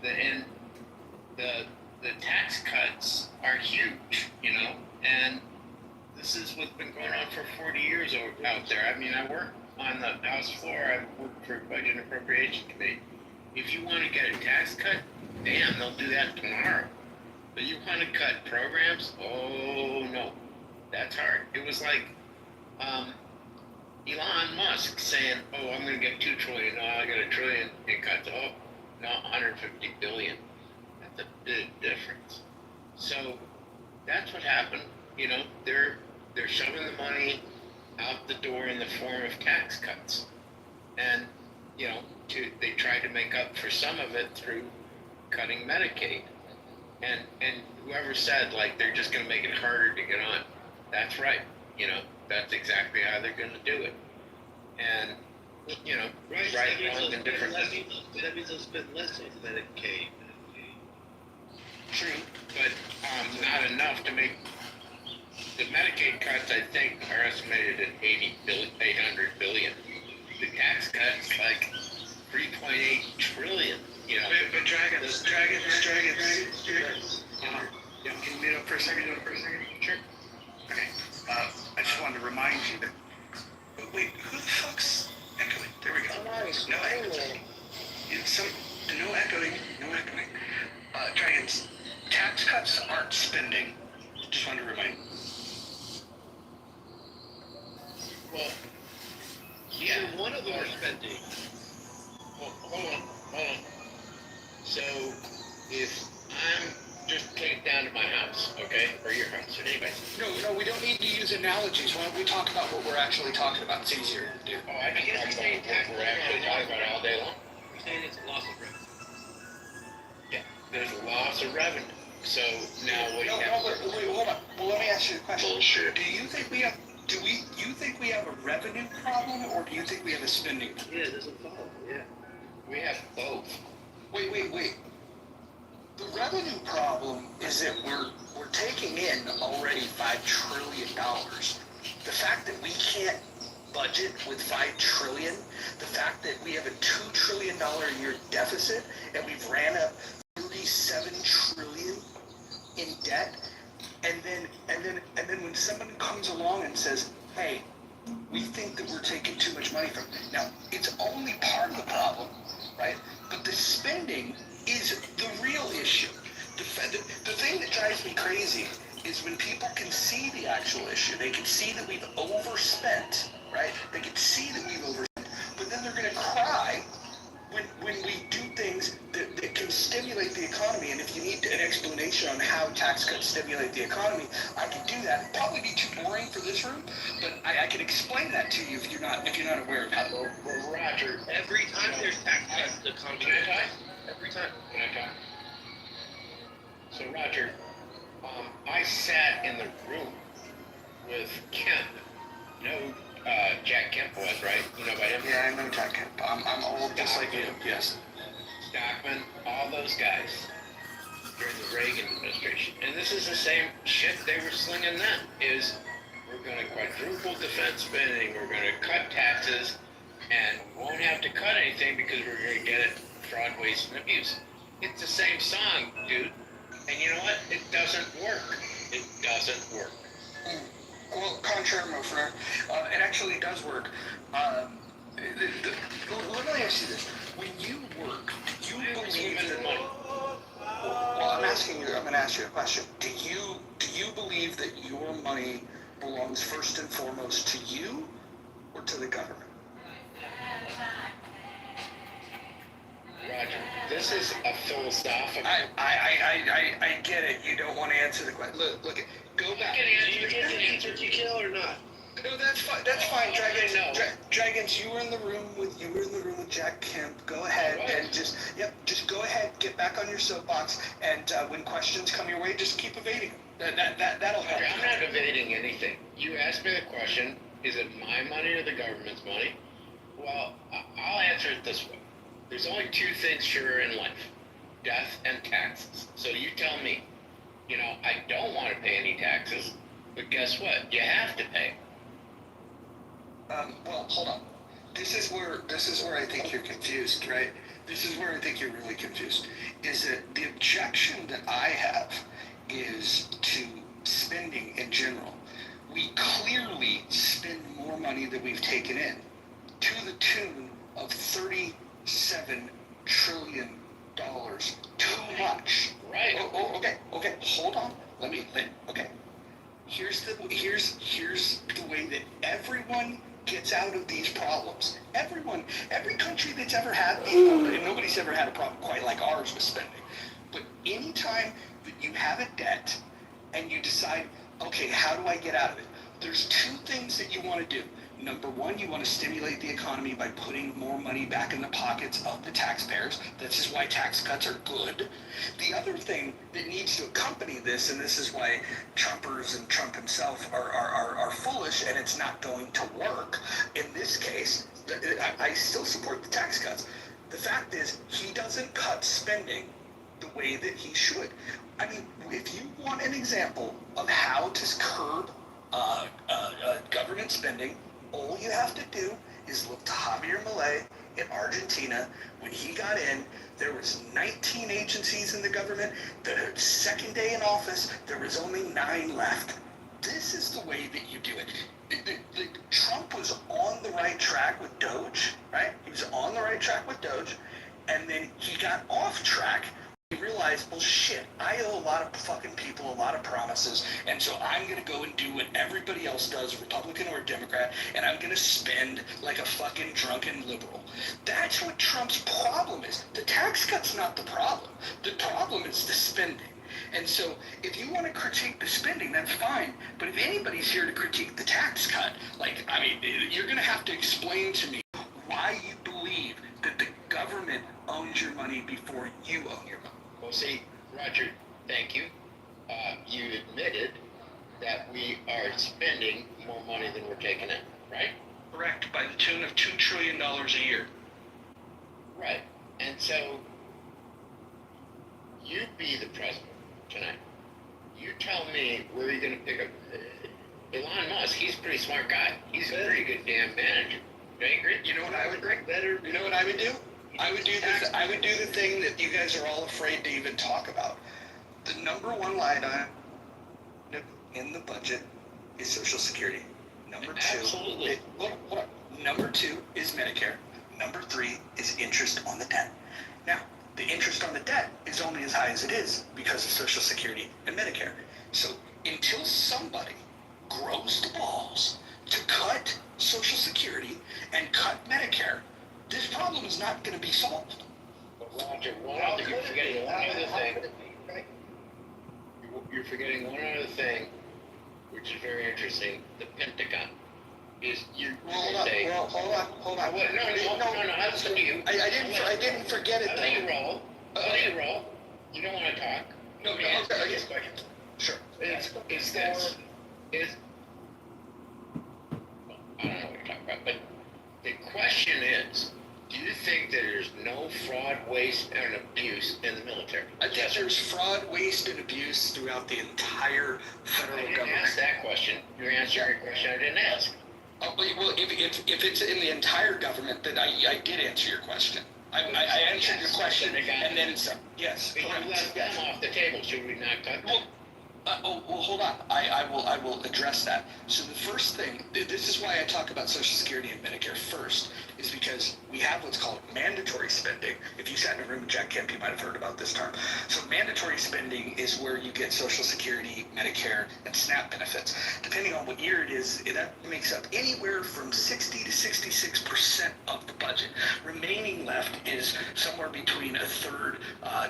and the tax cuts are huge, and this is what's been going on for 40 years out there. I mean, I work on the House floor. I work for Budget and Appropriation Committee. If you want to get a tax cut, damn, they'll do that tomorrow. But you want to cut programs? Oh no, that's hard. It was like Elon Musk saying, "Oh, I'm going to get $2 trillion. No, I got $1 trillion." It cuts. Oh, no, 150 billion. That's a big difference. So that's what happened. They're shoving the money out the door in the form of tax cuts, and they tried to make up for some of it through cutting Medicaid. And whoever said like they're just going to make it harder to get on, that's right. That's exactly how they're going to do it. And right, wrong, and different. That means they'll spend less on Medicaid. True, but not enough to make the Medicaid cuts. I think are estimated at 800 billion. The tax cuts like 3.8 trillion. But dragons. Can you mute up for a second? Sure. Okay. I just wanted to remind you that. Wait, who the fuck's echoing? There we go. No echoing. No echoing. Dragons. Tax cuts aren't spending. Just wanted to remind you. Well, yeah, one of them are spending. Well, hold on. So, if I'm just take it down to my house, okay, or your house, or anybody's. No, we don't need to use analogies. Why don't we talk about what we're actually talking about? It's easier to do. Oh, I can talk about what we're actually talking about all day long. You're saying it's a loss of revenue. Yeah, there's a loss of revenue. So now what do you have? Wait, hold on. Well, let me ask you a question. Bullshit. Do you think we have a revenue problem, or do you think we have a spending problem? Yeah, it doesn't follow. Yeah. We have both. Wait. The revenue problem is that we're taking in already $5 trillion. The fact that we can't budget with $5 trillion, the fact that we have a $2 trillion a year deficit, and we've ran up $37 trillion in debt, and then when someone comes along and says, "Hey, we think that we're taking too much money from," now it's only part of the problem, right? But the spending is the real issue. The thing that drives me crazy is when people can see the actual issue. They can see that we've overspent, right? They can see that we've overspent, but then they're going to cry when we do things that can stimulate the economy. And if you need an explanation on how tax cuts stimulate the economy, I can do that. It'd probably be too boring for this room, but I can explain that to you if you're not aware of how. Well, Roger, Every time there's tax cuts, the economy. Can I talk? Every time. Can I talk? So, Roger, I sat in the room with Kemp. Jack Kemp was, right? You know about him? Yeah, I know Jack Kemp. I'm old just like you. Yes. Stockman, all those guys during the Reagan administration. And this is the same shit they were slinging then, is we're going to quadruple defense spending, we're going to cut taxes, and won't have to cut anything because we're going to get it fraud, waste, and abuse. It's the same song, dude. And you know what? It doesn't work. It doesn't work. Well, contrary, my friend, it actually does work. Let me ask you this: when you work, do you believe that money? Well, I'm going to ask you a question. Do you believe that your money belongs first and foremost to you or to the government? Roger, this is a philosophical. I get it. You don't want to answer the question. Look, go back. Do you get the answer to kill or not? No, that's fine. That's fine, Dragons. Dragons, you were in the room with Jack Kemp. Go ahead and just go ahead, get back on your soapbox, and when questions come your way, just keep evading them. That'll help. I'm not evading anything. You asked me the question: is it my money or the government's money? Well, I'll answer it this way. There's only two things sure in life: death and taxes. So you tell me. I don't want to pay any taxes, but guess what? You have to pay. Well, hold on. This is where I think you're confused, right? this is where I think you're really confused, is that the objection that I have is to spending in general. We clearly spend more money than we've taken in, to the tune of $37 trillion. Too much. Right. Okay, hold on. Okay. Here's the way that everyone gets out of these problems. Every country that's ever had these problems, and nobody's ever had a problem quite like ours with spending. But anytime that you have a debt and you decide, okay, how do I get out of it? There's two things that you want to do. Number one, you want to stimulate the economy by putting more money back in the pockets of the taxpayers. This is why tax cuts are good. The other thing that needs to accompany this, and this is why Trumpers and Trump himself are foolish, and it's not going to work. In this case, I still support the tax cuts. The fact is, he doesn't cut spending the way that he should. I mean, if you want an example of how to curb government spending, all you have to do is look to Javier Milei in Argentina. When he got in, there was 19 agencies in the government. The second day in office, there was only 9 left. This is the way that you do it. Trump was on the right track with Doge, right? He was on the right track with Doge, and then he got off track. He realized, well, shit, I owe a lot of fucking people a lot of promises, and so I'm going to go and do what everybody else does, Republican or Democrat, and I'm going to spend like a fucking drunken liberal. That's what Trump's problem is. The tax cut's not the problem. The problem is the spending. And so if you want to critique the spending, that's fine. But if anybody's here to critique the tax cut, you're going to have to explain to me why you believe that the government owns your money before you own your money. Well, see, Roger, thank you. You admitted that we are spending more money than we're taking in, right? Correct, by the tune of $2 trillion a year. Right. And so, you be the president tonight. You tell me where you're going to pick up Elon Musk. He's a pretty smart guy. He's a pretty good damn manager. Do you agree? You know what I would do? You know what I would do? I would do the thing that you guys are all afraid to even talk about. The number one line item in the budget is Social Security. Number two, absolutely. Number 2 is Medicare. Number 3 is interest on the debt. Now, the interest on the debt is only as high as it is because of Social Security and Medicare. So until somebody grows the balls to cut Social Security and cut Medicare, this problem is not going to be solved. But Roger, you're forgetting one other thing. You're forgetting one other thing, which is very interesting. The Pentagon is hold on. Wait, no. I listen to you. I didn't forget it. I'll let you roll. You don't want to talk. No, answer this question. Sure. Is this? I don't know what you're talking about, but the question is, do you think that there's no fraud, waste, and abuse in the military? I think there's fraud, waste, and abuse throughout the entire federal government. I didn't ask that question. You're answering a question I didn't ask. Oh, well, if it's in the entire government, then I did answer your question. I answered your question, and then it's yes. But you left them off the table. Should we not cut them? Well, hold on. I will address that. So the first thing, this is why I talk about Social Security and Medicare first, is because we have what's called mandatory spending. If you sat in a room with Jack Kemp, you might have heard about this term. So mandatory spending is where you get Social Security, Medicare, and SNAP benefits. Depending on what year it is, that makes up anywhere from 60 to 66% of the budget. Remaining left is somewhere between a third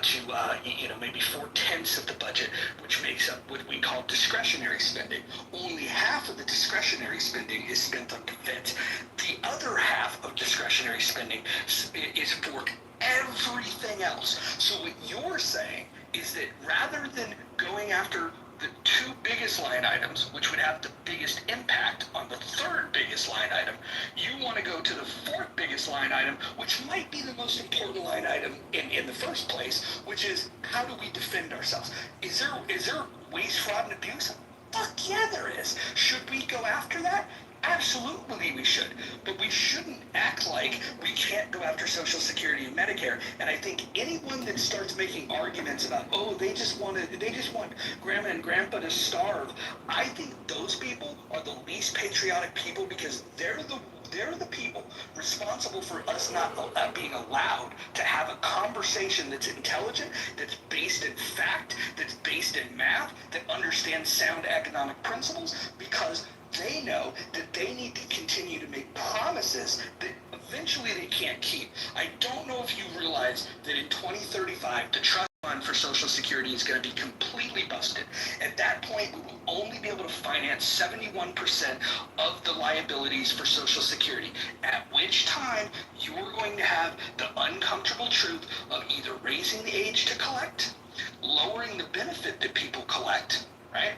to maybe 4/10 of the budget, which makes up what we call discretionary spending. Only half of the discretionary spending is spent on defense. The other half of discretionary spending is for everything else. So what you're saying is that rather than going after the 2 biggest line items, which would have the biggest impact on the 3rd biggest line item, you want to go to the 4th biggest line item, which might be the most important line item in the first place, which is how do we defend ourselves? Is there waste, fraud, and abuse? Fuck yeah, there is. Should we go after that? Absolutely we should, but we shouldn't act like we can't go after Social Security and Medicare. And I think anyone that starts making arguments about, oh, they just want grandma and grandpa to starve, I think those people are the least patriotic people, because they're the people responsible for us not being allowed to have a conversation that's intelligent, that's based in fact, that's based in math, that understands sound economic principles, because they know that they need to continue to make promises that eventually they can't keep. I don't know if you realize that in 2035, the trust fund for Social Security is going to be completely busted. At that point, we will only be able to finance 71% of the liabilities for Social Security, at which time you're going to have the uncomfortable truth of either raising the age to collect, lowering the benefit that people collect, right?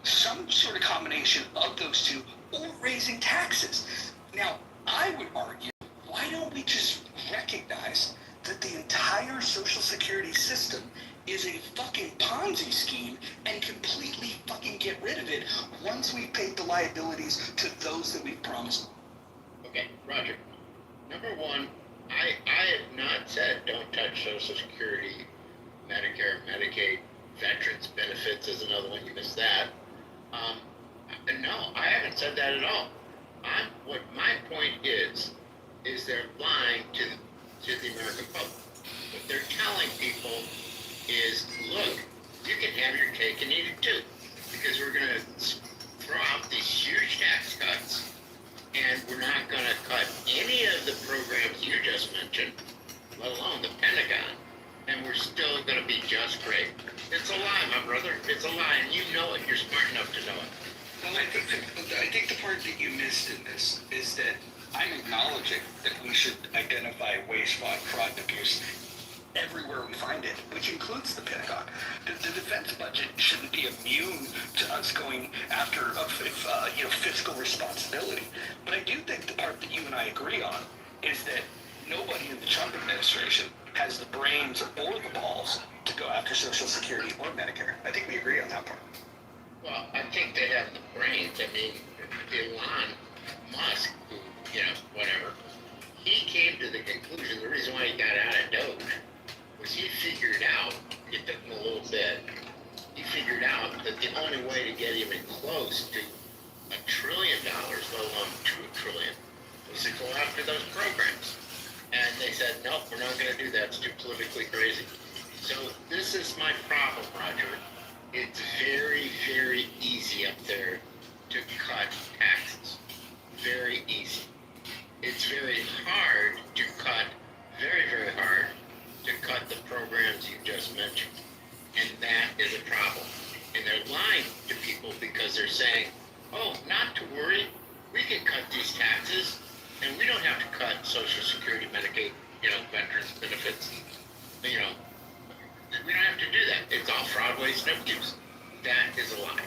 Some sort of combination of those two, or raising taxes. Now, I would argue, why don't we just recognize that the entire Social Security system is a fucking Ponzi scheme and completely fucking get rid of it once we've paid the liabilities to those that we've promised? Okay, Roger. Number one, I have not said don't touch Social Security, Medicare, Medicaid, veterans benefits is another one, you missed that. No, I haven't said that at all. What my point is they're lying to the American public. What they're telling people is, look, you can have your cake and eat it too, because we're going to throw out these huge tax cuts, and we're not going to cut any of the programs you just mentioned, let alone the Pentagon, and we're still going to be just great. It's a lie, my brother. It's a lie, and you know it. You're smart enough to know it. Well, I think the part that you missed in this is that I'm acknowledging that we should identify waste, fraud, and abuse everywhere we find it, which includes the Pentagon. The defense budget shouldn't be immune to us going after fiscal responsibility. But I do think the part that you and I agree on is that nobody in the Trump administration has the brains or the balls to go after Social Security or Medicare. I think we agree on that part. Well, I think they have the brains. I mean, Elon Musk, who, whatever, he came to the conclusion, the reason why he got out of Doge was he figured out, it took him a little bit, he figured out that the only way to get even close to $1 trillion, let alone $2 trillion, was to go after those programs. And they said, nope, we're not going to do that. It's too politically crazy. So this is my problem, Roger. It's very, very easy up there to cut taxes. Very easy. It's very hard to cut, very, very hard to cut the programs you just mentioned. And that is a problem. And they're lying to people because they're saying, oh, not to worry, we can cut these taxes, and we don't have to cut Social Security, Medicaid, veterans benefits. We don't have to do that. It's all fraud, waste, and abuse. That is a lie.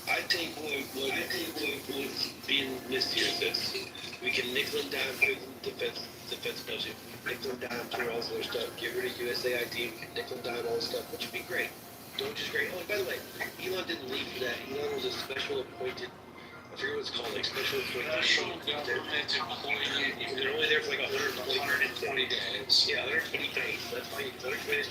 I think what's being missed here is this. We can nickel and dime through the defense budget, nickel and dime through all this other stuff, get rid of USAID, we can nickel and dime all this stuff, which would be great. Don't just great. Oh, by the way, Elon didn't leave for that. Elon was a special appointed, I forget what it's called, like special appointed. They're only there for like 120 days. Yeah, 120 days. That's fine. 120 days.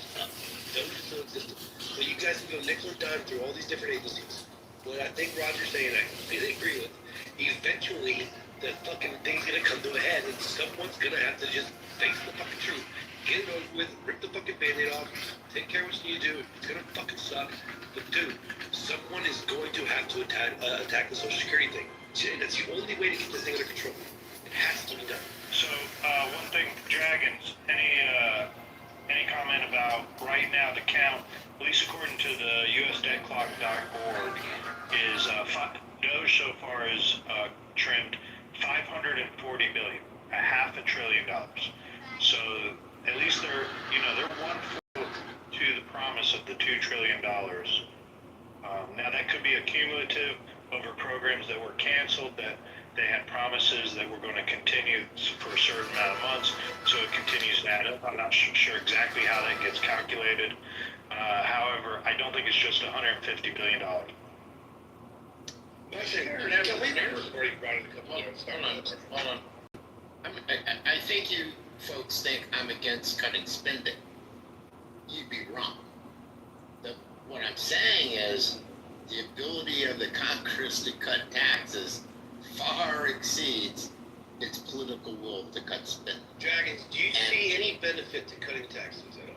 Don't still exist. But you guys can go nickel and dime through all these different agencies. What I think Roger's saying, I completely agree with. Eventually, the fucking thing's gonna come to a head, and someone's gonna have to just face the fucking truth. Get it over with, rip the fucking band-aid off, take care of what you need to do. It's gonna fucking suck. But dude, someone is going to have to attack the Social Security thing. And that's the only way to get this thing under control. It has to be done. So, one thing, Dragons, any comment about right now the count, at least according to the USDebtClock.org, is Doge so far is trimmed $540 billion, $500 billion. So at least they're 1/4 to the promise of the $2 trillion. Now that could be accumulative over programs that were canceled, that they had promises that were going to continue for a certain amount of months, so it continues to add up. I'm not sure exactly how that gets calculated. However, I don't think it's just $150 billion. Actually, Hold on. I think you folks think I'm against cutting spending. You'd be wrong. What I'm saying is the ability of the Congress to cut taxes far exceeds its political will to cut spending. Dragons, do you see any benefit to cutting taxes at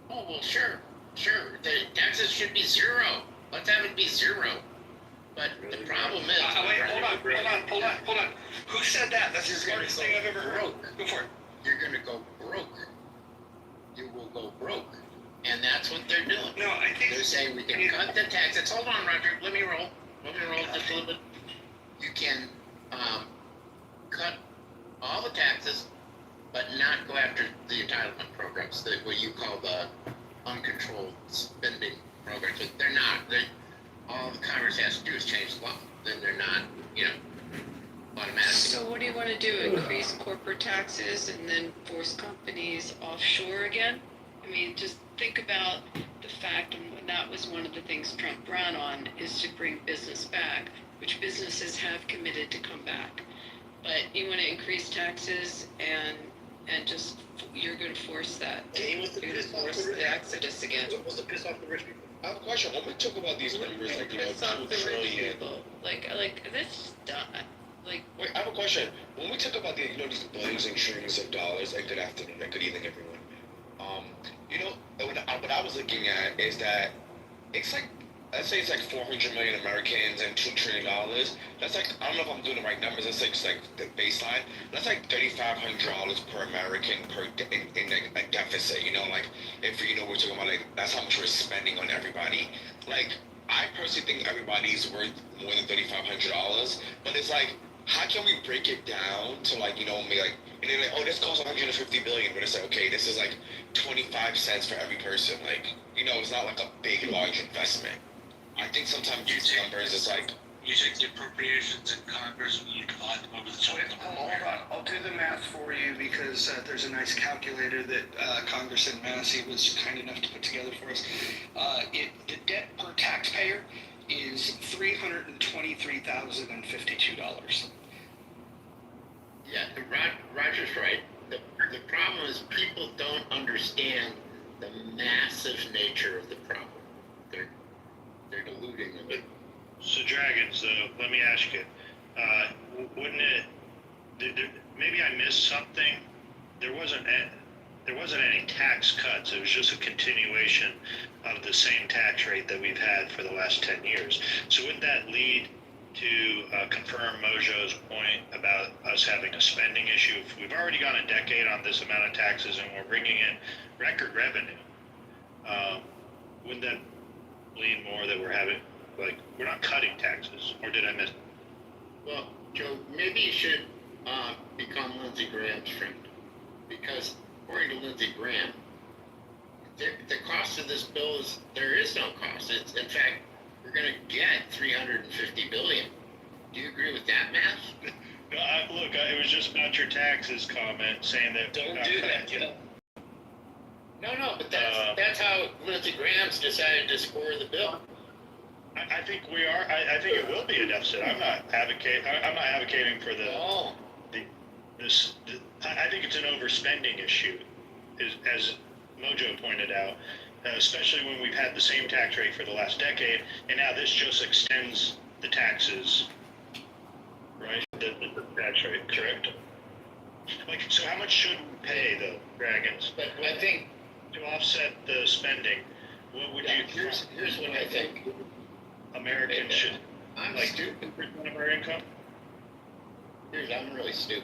all? Oh, well, sure. The taxes should be zero. Let's have it be zero. But the problem is... wait, hold on. Who said that? That's the smartest thing I've ever heard. Broke. Go for it. You're going to go broke. You will go broke. And that's what they're doing. No, I think... They're saying we can cut the taxes. Hold on, Roger. Let me roll just a little bit. You can cut all the taxes, but not go after the entitlement programs, what you call the uncontrolled spending programs. But they're not. All the Congress has to do is change the law. Then they're not, automatically. So what do you want to do? Increase corporate taxes and then force companies offshore again? I mean, just think about the fact, and that was one of the things Trump ran on, is to bring business back, which businesses have committed to come back. But you want to increase taxes and just, you're going to force that. You're going to force the exodus again. What's to piss off the rich people? I have a question. When we talk about these numbers, like, Piss off the 2 rich trillion. people. Like this done. Like, Wait, I have a question. When we talk about these billions and trillions of dollars, and good afternoon and good evening, everyone. What I was looking at is that it's like, let's say it's like 400 million Americans and $2 trillion. That's like, I don't know if I'm doing the right numbers. That's like the baseline. That's like $3,500 per American in a deficit. Like if we're talking about like that's how much we're spending on everybody. Like I personally think everybody's worth more than $3,500, but it's like, how can we break it down to like, maybe like, and then like, oh, this costs 150 billion, but it's like, okay, this is like 25 cents for every person. Like, it's not like a big, large investment. I think sometimes these numbers is like, You take the appropriations in Congress and you divide them over the total. Hold on, I'll do the math for you because there's a nice calculator that Congressman Massey was kind enough to put together for us. The debt per taxpayer is $323,052. Yeah, Roger's right. The problem is people don't understand the massive nature of the problem. They're diluting it. So Dragons, though, let me ask you, wouldn't it? Maybe I missed something. There wasn't any tax cuts. It was just a continuation of the same tax rate that we've had for the last 10 years. So wouldn't that lead to confirm Mojo's point about us having a spending issue? If we've already gone a decade on this amount of taxes and we're bringing in record revenue, wouldn't that lean more that we're not cutting taxes, or did I miss it? Well, Joe, maybe you should become Lindsey Graham's friend, because according to Lindsey Graham, the cost of this bill is there is no cost. It's, in fact, we're going to get $350 billion. Do you agree with that math? No, look, it was just about your taxes comment, saying that Don't do that, Joe. No, but that's how Lindsey Graham's decided to score the bill. I think we are. I think it will be a deficit. I'm not advocating for I think it's an overspending issue, as Mojo pointed out, especially when we've had the same tax rate for the last decade, and now this just extends the taxes, right? The tax rate, correct? So how much should we pay, though, Dragons? But I think to offset the spending, what would you? Here's what I think. Americans should, I'm like, stupid. 2% of our income? I'm really stupid.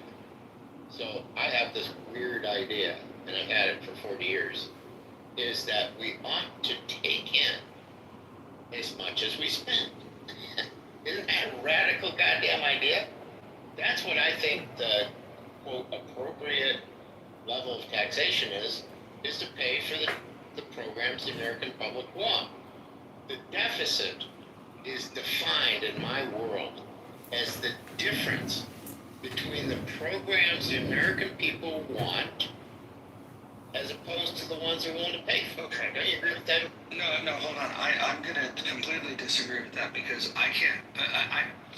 So I have this weird idea, and I've had it for 40 years, is that we ought to take in as much as we spend. Isn't that a radical goddamn idea? That's what I think the, quote, appropriate level of taxation is to pay for the programs the American public want. The deficit is defined in my world as the difference between the programs the American people want as opposed to the ones who are willing to pay for it. Okay. Don't you agree with that? No, hold on. I'm gonna completely disagree with that because I'm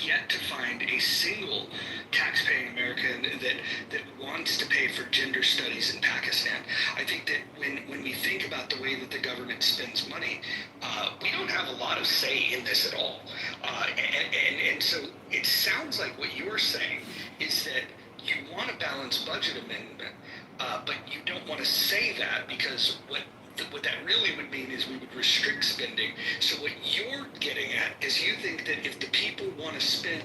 yet to find a single taxpaying American that wants to pay for gender studies in Pakistan. I think that when we think about the way that the government spends money, we don't have a lot of say in this at all. And so it sounds like what you're saying is that you want a balanced budget amendment, but you don't want to say that because what that really would mean is we would restrict spending. So what you're getting at is you think that if the people want to spend